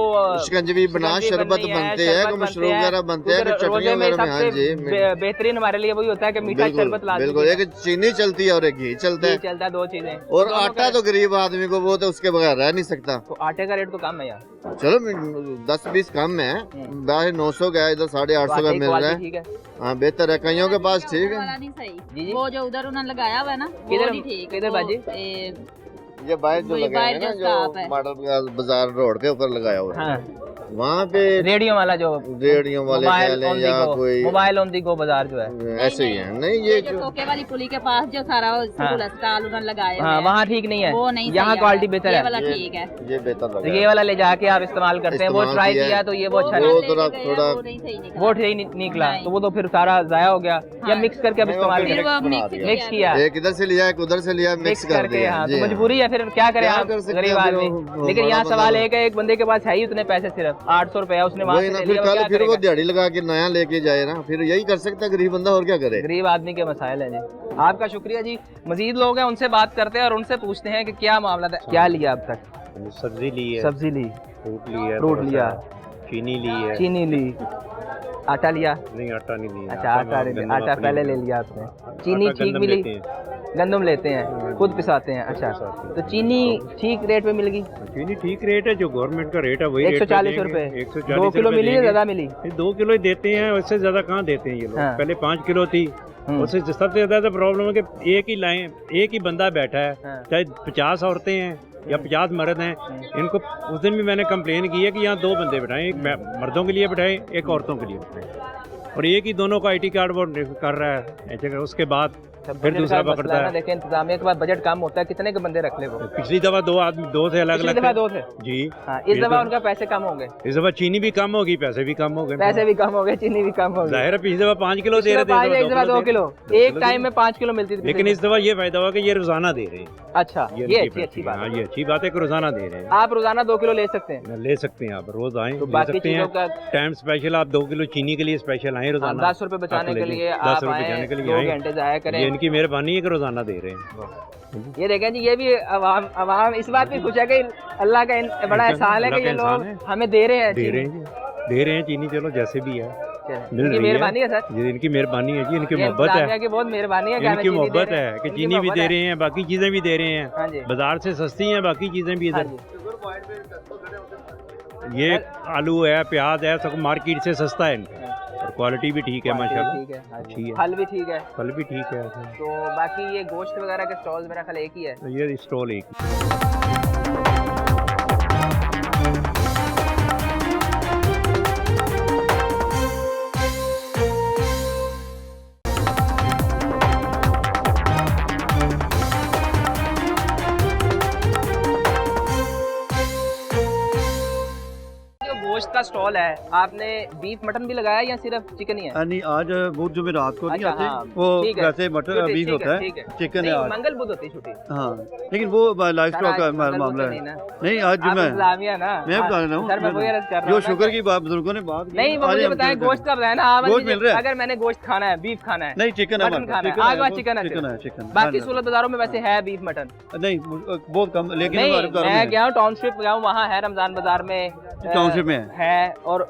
[SPEAKER 4] शिकंजवी बना, शरबत बनते हैं, मशरूम वगैरह बनते हैं, चटनी वगैरह में। हाँ जी,
[SPEAKER 1] बेहतरीन हमारे लिए वही होता है कि मीठा शरबत ला,
[SPEAKER 4] बिल्कुल। एक चीनी चलती है और एक घी चलता है,
[SPEAKER 1] 2 चीजें।
[SPEAKER 4] और आटा तो गरीब आदमी को वो तो उसके बगैर रह नहीं सकता।
[SPEAKER 1] तो आटे का रेट तो कम है यार।
[SPEAKER 4] चलो 10-20 कम है, बाहर 900 का, इधर 850 का मिल रहा है। हाँ बेहतर है, कईयों के पास ठीक है।
[SPEAKER 19] नहीं सही, वो जो उधर उन्होंने लगाया हुआ है ना,
[SPEAKER 1] किधर
[SPEAKER 19] नहीं ठीक।
[SPEAKER 1] किधर बाजी?
[SPEAKER 4] ये बाहर जो लगाया है ना, जो मॉडल बाजार रोड के ऊपर लगाया हुआ है, वहाँ पे
[SPEAKER 1] रेडियो वाला, जो
[SPEAKER 4] रेडियो वाले या कोई
[SPEAKER 1] मोबाइल ऑन दी गो बाजार जो है,
[SPEAKER 4] ऐसे ही है। नहीं, ये
[SPEAKER 19] जो टोके वाली पुली के पास जो सारा स्टॉल उन्होंने लगाया
[SPEAKER 1] है, वहाँ ठीक नहीं है,
[SPEAKER 19] वो नहीं,
[SPEAKER 1] यहाँ क्वालिटी बेहतर है।
[SPEAKER 19] ये वाला ठीक है,
[SPEAKER 4] ये बेहतर लगा।
[SPEAKER 1] ये वाला ले जाके आप इस्तेमाल करते हैं, वो ट्राई किया तो ये वो अच्छा
[SPEAKER 4] नहीं,
[SPEAKER 1] वो सही निकला, तो वो तो फिर सारा जाया हो गया। या मिक्स करके अब इस्तेमाल मिक्स किया,
[SPEAKER 4] एक इधर से लिया, एक उधर से लिया, मिक्स करके।
[SPEAKER 1] तो मजबूरी है, फिर क्या करें आप गरीब आदमी। लेकिन यहाँ सवाल एक है, एक बंदे के पास है ही उतने पैसे सिर्फ, 800 रुपया उसने वहाँ
[SPEAKER 4] वही
[SPEAKER 1] से
[SPEAKER 4] ना,
[SPEAKER 1] ले
[SPEAKER 4] फिर
[SPEAKER 1] लिया,
[SPEAKER 4] कल
[SPEAKER 1] क्या
[SPEAKER 4] फिर वो
[SPEAKER 1] करेगा?
[SPEAKER 4] दिहाड़ी लगा के नया लेके जाए ना, फिर यही कर सकता है गरीब बंदा, और क्या करे।
[SPEAKER 1] गरीब आदमी के मसाइल है जी। आपका शुक्रिया जी। मजीद लोग हैं, उनसे बात करते हैं और उनसे पूछते हैं कि क्या मामला था। क्या लिया अब तक?
[SPEAKER 20] सब्जी ली है,
[SPEAKER 1] सब्जी ली,
[SPEAKER 20] फ्रूट ली है,
[SPEAKER 1] फ्रूट लिया,
[SPEAKER 20] चीनी ली है,
[SPEAKER 1] चीनी ली, आटा लिया?
[SPEAKER 20] नहीं आटा नहीं लिया।
[SPEAKER 1] अच्छा आटा नहीं लिया, आटा पहले ले लिया आपने। चीनी ठीक मिली? गंदम लेते हैं, खुद पिसाते हैं। अच्छा, तो चीनी ठीक रेट पे मिल गई?
[SPEAKER 20] चीनी ठीक रेट है, जो गवर्नमेंट का रेट है वही
[SPEAKER 1] 140 रुपए। 2 किलो मिली या ज्यादा मिली?
[SPEAKER 20] 2 किलो ही देते हैं, उससे ज्यादा कहाँ देते हैं ये लोग।
[SPEAKER 1] हाँ।
[SPEAKER 20] पहले 5 किलो थी, उससे सबसे ज्यादा प्रॉब्लम है कि एक ही लाइन, एक ही बंदा बैठा है, चाहे 50 औरतें हैं या 50 मर्द हैं। इनको उस दिन भी मैंने कंप्लेन की है कि यहाँ 2 बंदे बैठाएं, एक मर्दों के लिए बैठाएं, एक औरतों के लिए बैठाएं, और एक ही दोनों का IT कार्ड वो कर रहा है। उसके बाद फिर दूसरा पकड़ता है।
[SPEAKER 1] देखिए इंतजामिया के बाद बजट कम होता है, कितने के बंदे रख ले वो?
[SPEAKER 20] पिछली दफा 2 आदमी 2 से अलग अलग
[SPEAKER 1] 2 थे
[SPEAKER 20] जी।
[SPEAKER 1] हाँ, इस दफा उनका पैसे कम होंगे।
[SPEAKER 20] इस दफा चीनी भी कम होगी, पैसे भी कम हो गए।
[SPEAKER 1] पैसे भी कम हो गए, चीनी भी कम हो गई।
[SPEAKER 20] जाहिर है पिछली दफा 5 किलो दे रहे थे,
[SPEAKER 1] इस दफा 2 किलो। एक टाइम में 5 किलो मिलती थी,
[SPEAKER 20] लेकिन इस दफा ये फायदा हुआ कि ये रोजाना दे रहे हैं।
[SPEAKER 1] अच्छा, ये अच्छी बात है।
[SPEAKER 20] ये अच्छी बात है कि रोजाना दे रहे हैं।
[SPEAKER 1] आप रोजाना 2 किलो ले सकते हैं?
[SPEAKER 20] ले सकते हैं, आप रोज आए,
[SPEAKER 1] बाकी चीजों का
[SPEAKER 20] टाइम स्पेशल। आप 2 किलो चीनी के लिए स्पेशल आए रोजाना,
[SPEAKER 1] 10 रुपए बचाने के लिए आप
[SPEAKER 20] 10 रुपए बचाने के लिए
[SPEAKER 1] 2 घंटे जाया करें।
[SPEAKER 20] ये इनकी मेहरबानी है कि रोजाना दे रहे हैं।
[SPEAKER 1] ये देखें जी, ये भी अवाम इस बात पे खुश है कि अल्लाह का बड़ा एहसान है कि ये लोग हमें दे रहे हैं,
[SPEAKER 20] दे रहे हैं चीनी। चलो जैसे भी है,
[SPEAKER 1] इनकी मेहरबानी है सर,
[SPEAKER 20] ये इनकी मेहरबानी है जी, इनकी मोहब्बत है,
[SPEAKER 1] बहुत मेहरबानी है,
[SPEAKER 20] इनकी मोहब्बत है कि चीनी भी दे रहे हैं, बाकी चीजें भी दे रहे हैं। बाजार से सस्ती हैं बाकी चीजें भी इधर। ये आलू है, प्याज है, सब मार्केट से सस्ता है इनका, और क्वालिटी भी ठीक है माशाल्लाह, अच्छी है।
[SPEAKER 1] फल भी ठीक है,
[SPEAKER 20] फल भी ठीक है।
[SPEAKER 1] तो बाकी ये गोश्त वगैरह के स्टॉल मेरा ख्याल एक ही है।
[SPEAKER 20] ये स्टॉल एक
[SPEAKER 1] गोश्त का स्टॉल है, आपने बीफ मटन भी लगाया या सिर्फ चिकन ही है?
[SPEAKER 8] नहीं, आज बुध जो में रात को नहीं आते,
[SPEAKER 1] हाँ,
[SPEAKER 8] वो
[SPEAKER 1] ठीक है,
[SPEAKER 8] वैसे मटन बीफ होता है, चिकन है आज।
[SPEAKER 1] मंगल बुध होती है छुट्टी।
[SPEAKER 8] हाँ, लेकिन वो लाइफ स्टॉक का मामला है। नहीं, आज जो मैं बता रहा हूँ, जो शुगर की बात बुजुर्गों ने बात
[SPEAKER 1] नहीं, मुझे बताएं गोश्त का बताया ना,
[SPEAKER 8] गोश्त मिल रहा है।
[SPEAKER 1] अगर मैंने गोश्त खाना है, बीफ खाना है,
[SPEAKER 8] नहीं चिकन है,
[SPEAKER 1] चिकन है,
[SPEAKER 8] चिकन।
[SPEAKER 1] बाकी सूरत बाजारों में वैसे है बीफ मटन
[SPEAKER 8] नहीं, बहुत कम। लेकिन
[SPEAKER 1] मैं गया हूँ टाउनशिप गया हूँ, वहाँ है रमजान बाजार में,
[SPEAKER 8] टाउनशिप में
[SPEAKER 1] है, और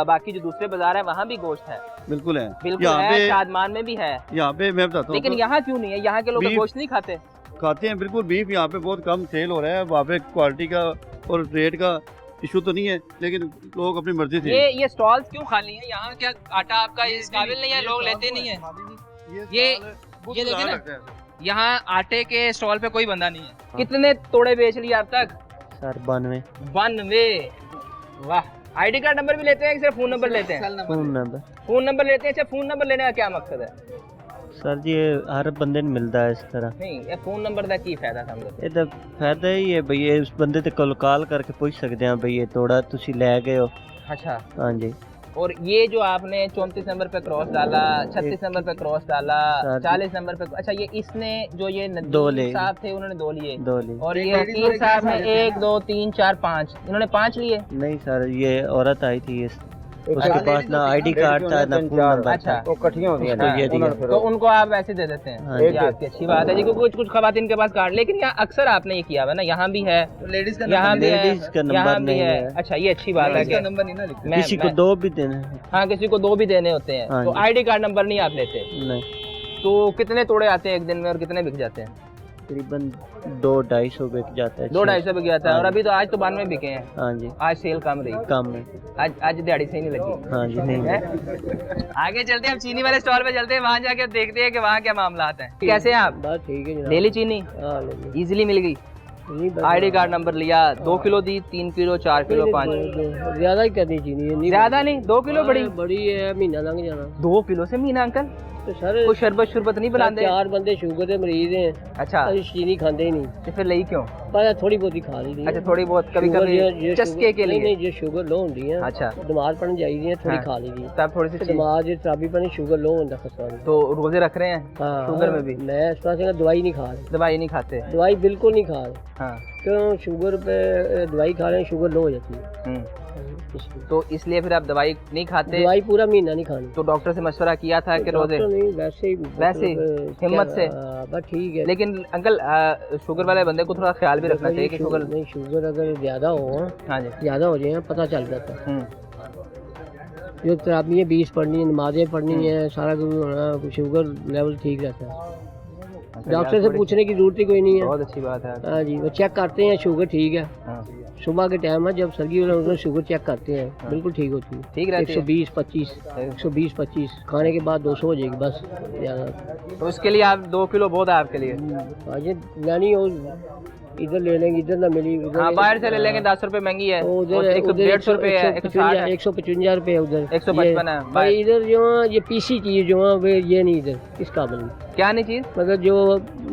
[SPEAKER 1] बाकी जो दूसरे बाजार है वहाँ भी गोश्त है।
[SPEAKER 8] बिल्कुल है,
[SPEAKER 1] बिल्कुल है, शादमान में भी है।
[SPEAKER 8] यहाँ पे मैं बताता हूँ,
[SPEAKER 1] लेकिन यहाँ क्यों नहीं है? यहाँ के लोग गोश्त नहीं खाते?
[SPEAKER 8] खाते हैं बिल्कुल, बीफ यहाँ पे बहुत कम सेल हो रहा है। वहाँ पे क्वालिटी का और रेट का इशू तो नहीं है, लेकिन लोग अपनी मर्जी से।
[SPEAKER 1] ये स्टॉल्स क्यों खाली हैं? यहाँ क्या आटा आपका इस काबिल नहीं है, लोग लेते नहीं है? ये देखिए ना, यहाँ आटे के स्टॉल पे कोई बंदा नहीं है। कितने तोड़े बेच लिए अब तक?
[SPEAKER 11] सर 92।
[SPEAKER 1] 92, वाह। ID कार्ड नंबर भी लेते हैं कि सिर्फ फोन नंबर लेते हैं? फोन नंबर लेते हैं। अच्छा, फोन नंबर लेने का क्या मकसद है?
[SPEAKER 11] सर जी हर बंदे ने मिलता है इस तरह।
[SPEAKER 1] नहीं, ये फोन नंबर का की फायदा समझो?
[SPEAKER 11] ਇਹ ਤਾਂ ਫਾਇਦਾ ਹੀ ਹੈ ਬਈ, ਇਹ ਉਸ ਬੰਦੇ ਤੇ ਕਾਲ ਕਰਕੇ ਪੁੱਛ ਸਕਦੇ ਆ ਬਈ ਇਹ ਤੋੜਾ ਤੁਸੀਂ ਲੈ ਗਏ ਹੋ।
[SPEAKER 1] अच्छा,
[SPEAKER 11] हाँ जी।
[SPEAKER 1] और ये जो आपने 34 नंबर पे क्रॉस डाला, 36 नंबर पे क्रॉस डाला, 40 नंबर पे, अच्छा ये इसने जो ये नदीम साहब थे उन्होंने 2 लिए, और ये वकील साहब ने 1 2 3 4 5, इन्होंने 5 लिए?
[SPEAKER 11] नहीं सर, ये औरत आई थी, उसके पास ना ID कार्ड था ना फोन नंबर।
[SPEAKER 1] अच्छा,
[SPEAKER 11] वो इकट्ठियां होती हैं,
[SPEAKER 1] तो उनको आप ऐसे दे देते हैं? ये आपकी अच्छी बात है जी, क्योंकि कुछ खवातीन के पास कार्ड, लेकिन यहाँ अक्सर आपने ये किया हुआ ना, यहाँ भी है, लेडीज का नंबर नहीं है। अच्छा, ये अच्छी बात है कि नंबर नहीं ना लिखते,
[SPEAKER 11] किसी को 2 भी देने।
[SPEAKER 1] हाँ, किसी को 2 भी देने होते हैं, तो ID कार्ड नंबर नहीं आप लेते?
[SPEAKER 11] नहीं।
[SPEAKER 1] तो कितने तोड़े आते हैं एक दिन में और कितने बिक जाते हैं?
[SPEAKER 11] तकरीबन 200-250 बिक जाता है।
[SPEAKER 1] 200-250 बिक जाता है, और अभी तो आज तो 92 बिके हैं।
[SPEAKER 11] हाँ जी,
[SPEAKER 1] आज सेल कम रही,
[SPEAKER 11] कम है
[SPEAKER 1] आज दिहाड़ी सही नहीं लगी।
[SPEAKER 11] हाँ जी, नहीं है।
[SPEAKER 1] आगे चलते हैं, हम चीनी वाले स्टॉल पे चलते हैं, वहाँ जाके देखते हैं कि वहाँ क्या मामला आता है। कैसे हैं आप?
[SPEAKER 11] बस ठीक है।
[SPEAKER 1] ले ली चीनी? इजीली मिल गई? ID कार्ड नंबर लिया, 2 किलो दी, 3 किलो, 4 किलो, 5?
[SPEAKER 11] ज्यादा ही करनी चीनी,
[SPEAKER 1] ज्यादा नहीं, 2 किलो
[SPEAKER 11] बड़ी है, महीना लंघ जाना।
[SPEAKER 1] 2 किलो से महीना अंकल?
[SPEAKER 11] तो सर
[SPEAKER 1] कोई शरबत नहीं बनाते?
[SPEAKER 11] 4 बंदे शुगर के मरीज हैं।
[SPEAKER 1] अच्छा,
[SPEAKER 11] चीनी खाते ही नहीं,
[SPEAKER 1] तो फिर लई क्यों?
[SPEAKER 11] पर थोड़ी बहुत ही खा ली।
[SPEAKER 1] अच्छा, थोड़ी बहुत कभी चस्के के लिए?
[SPEAKER 11] नहीं, जो शुगर लो होती है, अच्छा दिमाग पन जाइए, थोड़ी खा ली तब थोड़ी सी दिमाग चाबी पनी शुगर लो होता खसवा।
[SPEAKER 1] तो रोजे रख रहे हैं? शुगर में भी?
[SPEAKER 11] मैं इस तरह से दवाई नहीं खा रही।
[SPEAKER 1] दवाई नहीं खाते?
[SPEAKER 11] दवाई बिल्कुल नहीं खा रही।
[SPEAKER 1] हाँ,
[SPEAKER 21] क्यों शुगर पे दवाई खा रहे हैं, शुगर लो हो जाती है।
[SPEAKER 1] तो इसलिए फिर आप दवाई नहीं खाते?
[SPEAKER 21] दवाई पूरा महीना नहीं खानी।
[SPEAKER 1] तो डॉक्टर से मशवरा किया था कि रोजे?
[SPEAKER 21] नहीं, वैसे ही
[SPEAKER 1] हिम्मत से।
[SPEAKER 21] बस ठीक है।
[SPEAKER 1] लेकिन अंकल शुगर वाले बंदे को थोड़ा ख्याल भी रखना चाहिए कि शुगर
[SPEAKER 21] नहीं, शुगर अगर ज्यादा हो,
[SPEAKER 1] हाँ जी,
[SPEAKER 21] ज्यादा हो जाए पता चल जाता है। जो तराबी 20 पढ़नी है, नमाजें पढ़नी है, सारा कुछ होना, शुगर लेवल ठीक रहता है। डॉक्टर से पूछने की जरूरत ही कोई नहीं है।
[SPEAKER 1] बहुत अच्छी बात है।
[SPEAKER 21] हाँ जी, वो चेक करते हैं, शुगर ठीक है। सुबह के टाइम है जब सर्दी वाला शुगर चेक करते हैं, बिल्कुल ठीक होती है,
[SPEAKER 1] ठीक रहती है।
[SPEAKER 21] 120-25 खाने के बाद 200 हो जाएगी बस ज़्यादा।
[SPEAKER 1] तो उसके लिए आप 2 किलो बहुत है आपके लिए।
[SPEAKER 21] यानी इधर ले लेंगे, इधर ना मिली,
[SPEAKER 1] हाँ, बाहर से ले लेंगे। 10 रुपए महंगी है,
[SPEAKER 21] उधर
[SPEAKER 1] 150 रुपए है,
[SPEAKER 21] 155 रुपए उधर,
[SPEAKER 1] 155 है
[SPEAKER 21] भाई। इधर जो ये पीसी चीज जो है ये नहीं, इधर इस काबिल नहीं।
[SPEAKER 1] क्या नहीं चीज?
[SPEAKER 21] मतलब जो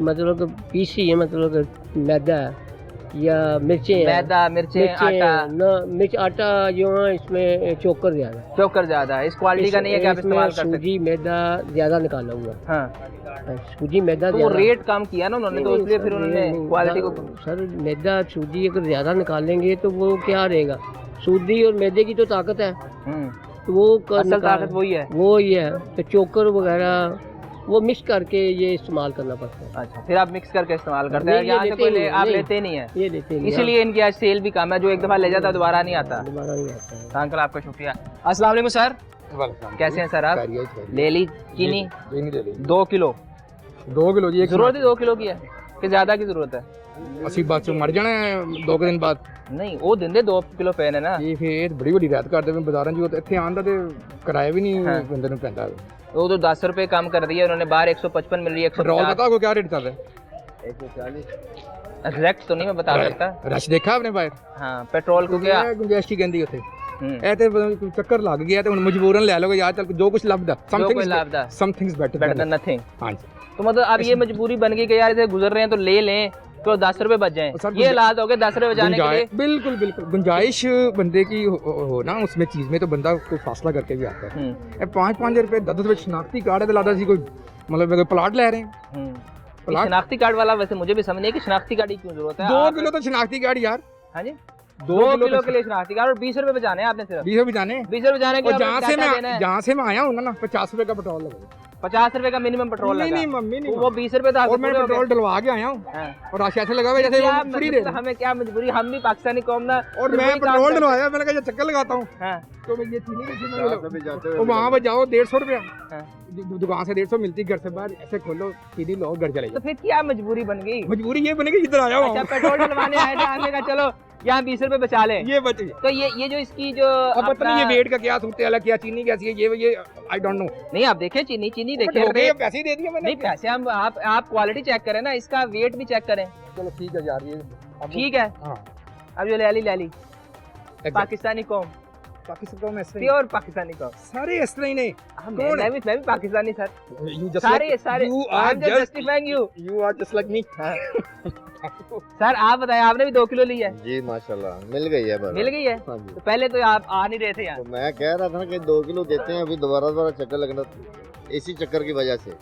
[SPEAKER 21] मतलब पीसी है, मतलब मैदा है या मिर्चें,
[SPEAKER 1] मैदा, मिर्चें, आटा
[SPEAKER 21] ना, मिर्च आटा जो है इसमें चोकर ज्यादा है।
[SPEAKER 1] इस क्वालिटी का नहीं है कि आप इस्तेमाल कर सकते।
[SPEAKER 21] सूजी मैदा ज्यादा निकाला हुआ।
[SPEAKER 1] हाँ,
[SPEAKER 21] सूजी मैदा
[SPEAKER 1] तो रेट कम किया ना उन्होंने, तो इसलिए फिर उन्होंने क्वालिटी को।
[SPEAKER 21] सर मैदा सूजी अगर ज्यादा निकालेंगे तो वो क्या रहेगा? सूजी और मैदे की तो ताकत है, तो वो
[SPEAKER 1] असल ताकत वही
[SPEAKER 21] है। तो चोकर वगैरह वो मिक्स करके ये इस्तेमाल करना पड़ता है।
[SPEAKER 1] अच्छा, फिर आप मिक्स करके इस्तेमाल करते हैं? यहाँ से कोई आप लेते नहीं है?
[SPEAKER 21] ये लेते नहीं,
[SPEAKER 1] इसीलिए इनकी आज सेल भी कम है। जो एक दफा ले जाता है दोबारा नहीं आता। तो अंकल आपका शुक्रिया। अस्सलाम वालेकुम सर, कैसे हैं सर आप? ले ली चीनी 2 किलो?
[SPEAKER 22] 2 किलो जी।
[SPEAKER 1] जरूरत ही 2 किलो की है कि ज्यादा की जरूरत है?
[SPEAKER 22] ਅਸੀਂ ਬਾਅਦ ਚੋਂ ਮਰ ਜਾਣਾ 2 ਦਿਨ ਬਾਅਦ।
[SPEAKER 1] ਨਹੀਂ, ਉਹ ਦਿੰਦੇ 2 ਕਿਲੋ ਪਏ ਨੇ ਨਾ।
[SPEAKER 22] ਇਹ ਫਿਰ ਬੜੀ ਵੱਡੀ ਰਾਤ ਕਰਦੇ ਨੇ ਬਾਜ਼ਾਰਾਂ 'ਚ, ਇੱਥੇ ਆਉਣ ਦਾ ਤੇ ਕਿਰਾਇਆ ਵੀ ਨਹੀਂ ਬੰਦੇ ਨੂੰ ਪੈਂਦਾ।
[SPEAKER 1] वो तो 10 रुपए कम कर दिया उन्होंने, बाहर 155 मिल रही है।
[SPEAKER 22] पेट्रोल पता को क्या रेट चल रहा है?
[SPEAKER 1] 140। एग्जैक्ट तो नहीं मैं बता सकता।
[SPEAKER 22] रश देखा आपने बाहर?
[SPEAKER 1] हाँ, पेट्रोल को क्या
[SPEAKER 22] गुंजाइश की कहती ਉੱਥੇ ਇਹ ਤੇ ਚੱਕਰ ਲੱਗ ਗਿਆ ਤੇ ਹੁਣ ਮਜਬੂਰਨ ਲੈ ਲਓਗੇ ਯਾਰ, ਚੱਲ ਜੋ ਕੁਝ ਲੱਭਦਾ समथिंग बेटर
[SPEAKER 1] देन नथिंग।
[SPEAKER 22] हाँ जी,
[SPEAKER 1] तो मतलब अब ये मजबूरी बन गई कि यार इसे गुजर रहे हैं तो ले लें, तो 10 रुपए बच जाएं। ये हालात हो गए 10 रुपए बचाने के लिए।
[SPEAKER 22] बिल्कुल बिल्कुल गुंजाइश बंदे की हो ना उसमें चीज में, तो बंदा कोई फासला करके भी आता है। 5-5 रुपए 10 रुपए शनाख्ती कार्ड है लादा सी, कोई मतलब प्लाट ले रहे हैं।
[SPEAKER 1] शनाख्ती कार्ड वाला वैसे मुझे भी समझ नहीं कि शनाख्ती कार्ड की क्यों जरूरत है।
[SPEAKER 22] 2 किलो तो शनाख्ती कार्ड यार।
[SPEAKER 1] हाँ जी, 2 किलो के लिए शनाख्ती कार्ड और 20 रुपए बचाने हैं आपने सिर्फ।
[SPEAKER 22] 20 रुपए बचाने,
[SPEAKER 1] 20 रुपए बचाने के
[SPEAKER 22] जहाँ से मैं आया हूँ ना 50 रुपए का पेट्रोल लगा।
[SPEAKER 1] 50 रुपए का मिनिमम पेट्रोल लगा।
[SPEAKER 22] नहीं मम्मी नहीं,
[SPEAKER 1] वो 20 रुपए था।
[SPEAKER 22] और मैं पेट्रोल डलवा के आया हूँ और राशि ऐसे लगा हुआ जैसे वो फ्री दे।
[SPEAKER 1] हमें क्या मजबूरी, हम भी पाकिस्तानी कौम ना।
[SPEAKER 22] और मैं पेट्रोल डलवाया, मैंने कहा चक्कर लगाता हूँ तो मैं ये चीनी वहाँ पर जाओ 150 रुपया दुकान से 150 मिलती, घर से बाहर ऐसे खोलो चीनी लो घर चले।
[SPEAKER 1] तो फिर क्या मजबूरी बन गई?
[SPEAKER 22] मजबूरी ये बनेगी इधर आया हूँ।
[SPEAKER 1] अच्छा, पेट्रोल डलवाने आए थे, हमने कहा चलो यहाँ 20 रुपए बचा ले,
[SPEAKER 22] ये बचे।
[SPEAKER 1] तो ये जो इसकी जो
[SPEAKER 22] अब पता नहीं ये वेट का क्या सूरत है, क्या चीनी कैसी है, ये आई डोंट नो।
[SPEAKER 1] नहीं, आप देखें चीनी देखें,
[SPEAKER 22] पैसे दे दिए मैंने।
[SPEAKER 1] नहीं पैसे हम आप क्वालिटी चेक करें ना, इसका वेट भी चेक करें।
[SPEAKER 22] चलो ठीक है यार, ये
[SPEAKER 1] ठीक है। अब जो ले ली पाकिस्तानी कौम,
[SPEAKER 22] पाकिस्तान में
[SPEAKER 1] प्योर पाकिस्तानी कौन?
[SPEAKER 22] सारे इस तरह ही नहीं।
[SPEAKER 1] कौन है? मैं भी पाकिस्तानी सर।
[SPEAKER 22] सारे
[SPEAKER 1] you are justifying you
[SPEAKER 22] are just like me।
[SPEAKER 1] Sir आप बताएं, आपने भी 2 किलो ली है?
[SPEAKER 4] जी माशाल्लाह मिल गई है।
[SPEAKER 1] मिल गई है? तो पहले तो आप आ नहीं रहे थे यहाँ।
[SPEAKER 4] तो मैं कह रहा था ना कि 2 किलो देते हैं, अभी दोबारा चक्कर लगना इसी चक्कर की वजह से।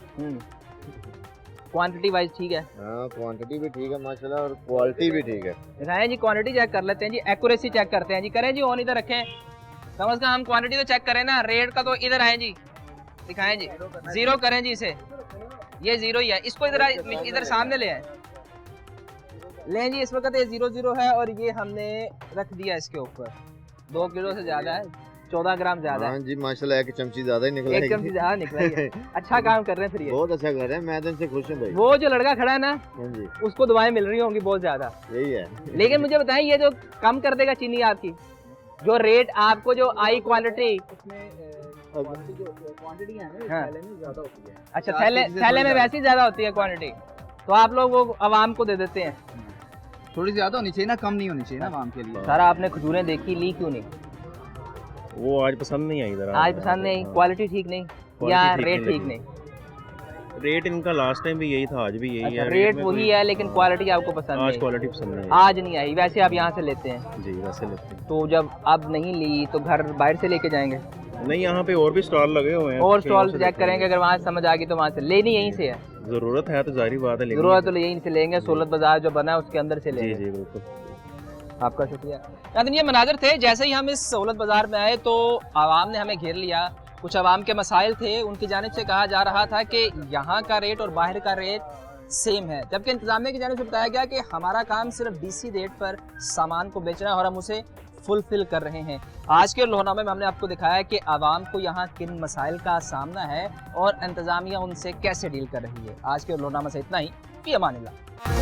[SPEAKER 1] क्वांटिटी वाइज ठीक है?
[SPEAKER 4] हाँ, क्वांटिटी भी ठीक है माशाल्लाह और क्वालिटी भी ठीक है।
[SPEAKER 1] दिखाएं जी, क्वांटिटी चेक कर लेते हैं जी, एक्यूरेसी चेक करते हैं जी। करें जी, ऑन इधर रखें, समझ का हम क्वांटिटी तो चेक करें ना, रेट का तो इधर आए जी, दिखाएं जी, 0 करें जी इसे, ये 0 ही है, इसको इधर सामने ले आए, लें जी। इस वक्त ये 0 है और ये हमने रख दिया इसके ऊपर। 2 किलो से ज्यादा है, 14 ग्राम ज्यादा है।
[SPEAKER 4] हाँ जी माशाल्लाह, एक चमची ज्यादा ही निकला।
[SPEAKER 1] एक चमची ज्यादा निकला है। अच्छा काम कर रहे हैं फिर ये।
[SPEAKER 4] बहुत अच्छा कर रहे हैं, मैं तो इनसे खुश हूँ भाई।
[SPEAKER 1] वो जो लड़का खड़ा है ना,
[SPEAKER 4] जी,
[SPEAKER 1] उसको दवाएं मिल रही होंगी बहुत ज्यादा।
[SPEAKER 4] यही है।
[SPEAKER 1] लेकिन मुझे बताएं, ये जो कम कर देगा चीनी आपकी, जो रेट आपको जो आई क्वालिटी, अच्छा थैले में वैसे ही ज्यादा होती है क्वांटिटी, तो आप लोग वो आवाम को दे देते हैं।
[SPEAKER 14] थोड़ी ज्यादा होनी चाहिए ना, कम नहीं होनी चाहिए ना आवाम के लिए।
[SPEAKER 1] सारा आपने खजूरें देखी, ली क्यों नहीं?
[SPEAKER 5] वो आज पसंद नहीं आई।
[SPEAKER 1] आज पसंद नहीं, क्वालिटी ठीक नहीं या रेट ठीक नहीं?
[SPEAKER 5] रेट इनका लास्ट टाइम भी यही था, आज भी यही है।
[SPEAKER 1] रेट वही है लेकिन क्वालिटी आपको पसंद नहीं?
[SPEAKER 5] आज क्वालिटी पसंद नहीं,
[SPEAKER 1] आज नहीं आई। वैसे आप यहाँ से लेते हैं?
[SPEAKER 5] जी वैसे लेते हैं।
[SPEAKER 1] तो जब अब नहीं ली तो घर बाहर से लेके जाएंगे?
[SPEAKER 5] नहीं, यहाँ पे और भी स्टॉल लगे हुए हैं,
[SPEAKER 1] और स्टॉल चेक करेंगे, अगर वहाँ से समझ आ गई तो वहाँ से लेनी यहीं से है।
[SPEAKER 5] जरूरत है तो जाहिर बात है,
[SPEAKER 1] जरूरत तो यहीं से लेंगे, सहूलत बाजार जो बना है उसके अंदर से लेंगे।
[SPEAKER 5] जी बिल्कुल,
[SPEAKER 1] आपका शुक्रिया। नाज़रीन, ये मनाज़र थे जैसे ही हम इस सहूलत बाजार में आए तो आवाम ने हमें घेर लिया। कुछ आवाम के मसाइल थे, उनकी जानिब से कहा जा रहा था कि यहाँ का रेट और बाहर का रेट सेम है, जबकि इंतजामिया की जानिब से बताया गया कि हमारा काम सिर्फ डीसी रेट पर सामान को बेचना है और हम उसे फुलफिल कर रहे हैं। आज के लोहनामे में हमने आपको दिखाया कि आवाम को यहाँ किन मसाइल का सामना है और इंतजामिया उनसे कैसे डील कर रही है। आज के लोहनामे से इतना ही। फी अमानिल्लाह।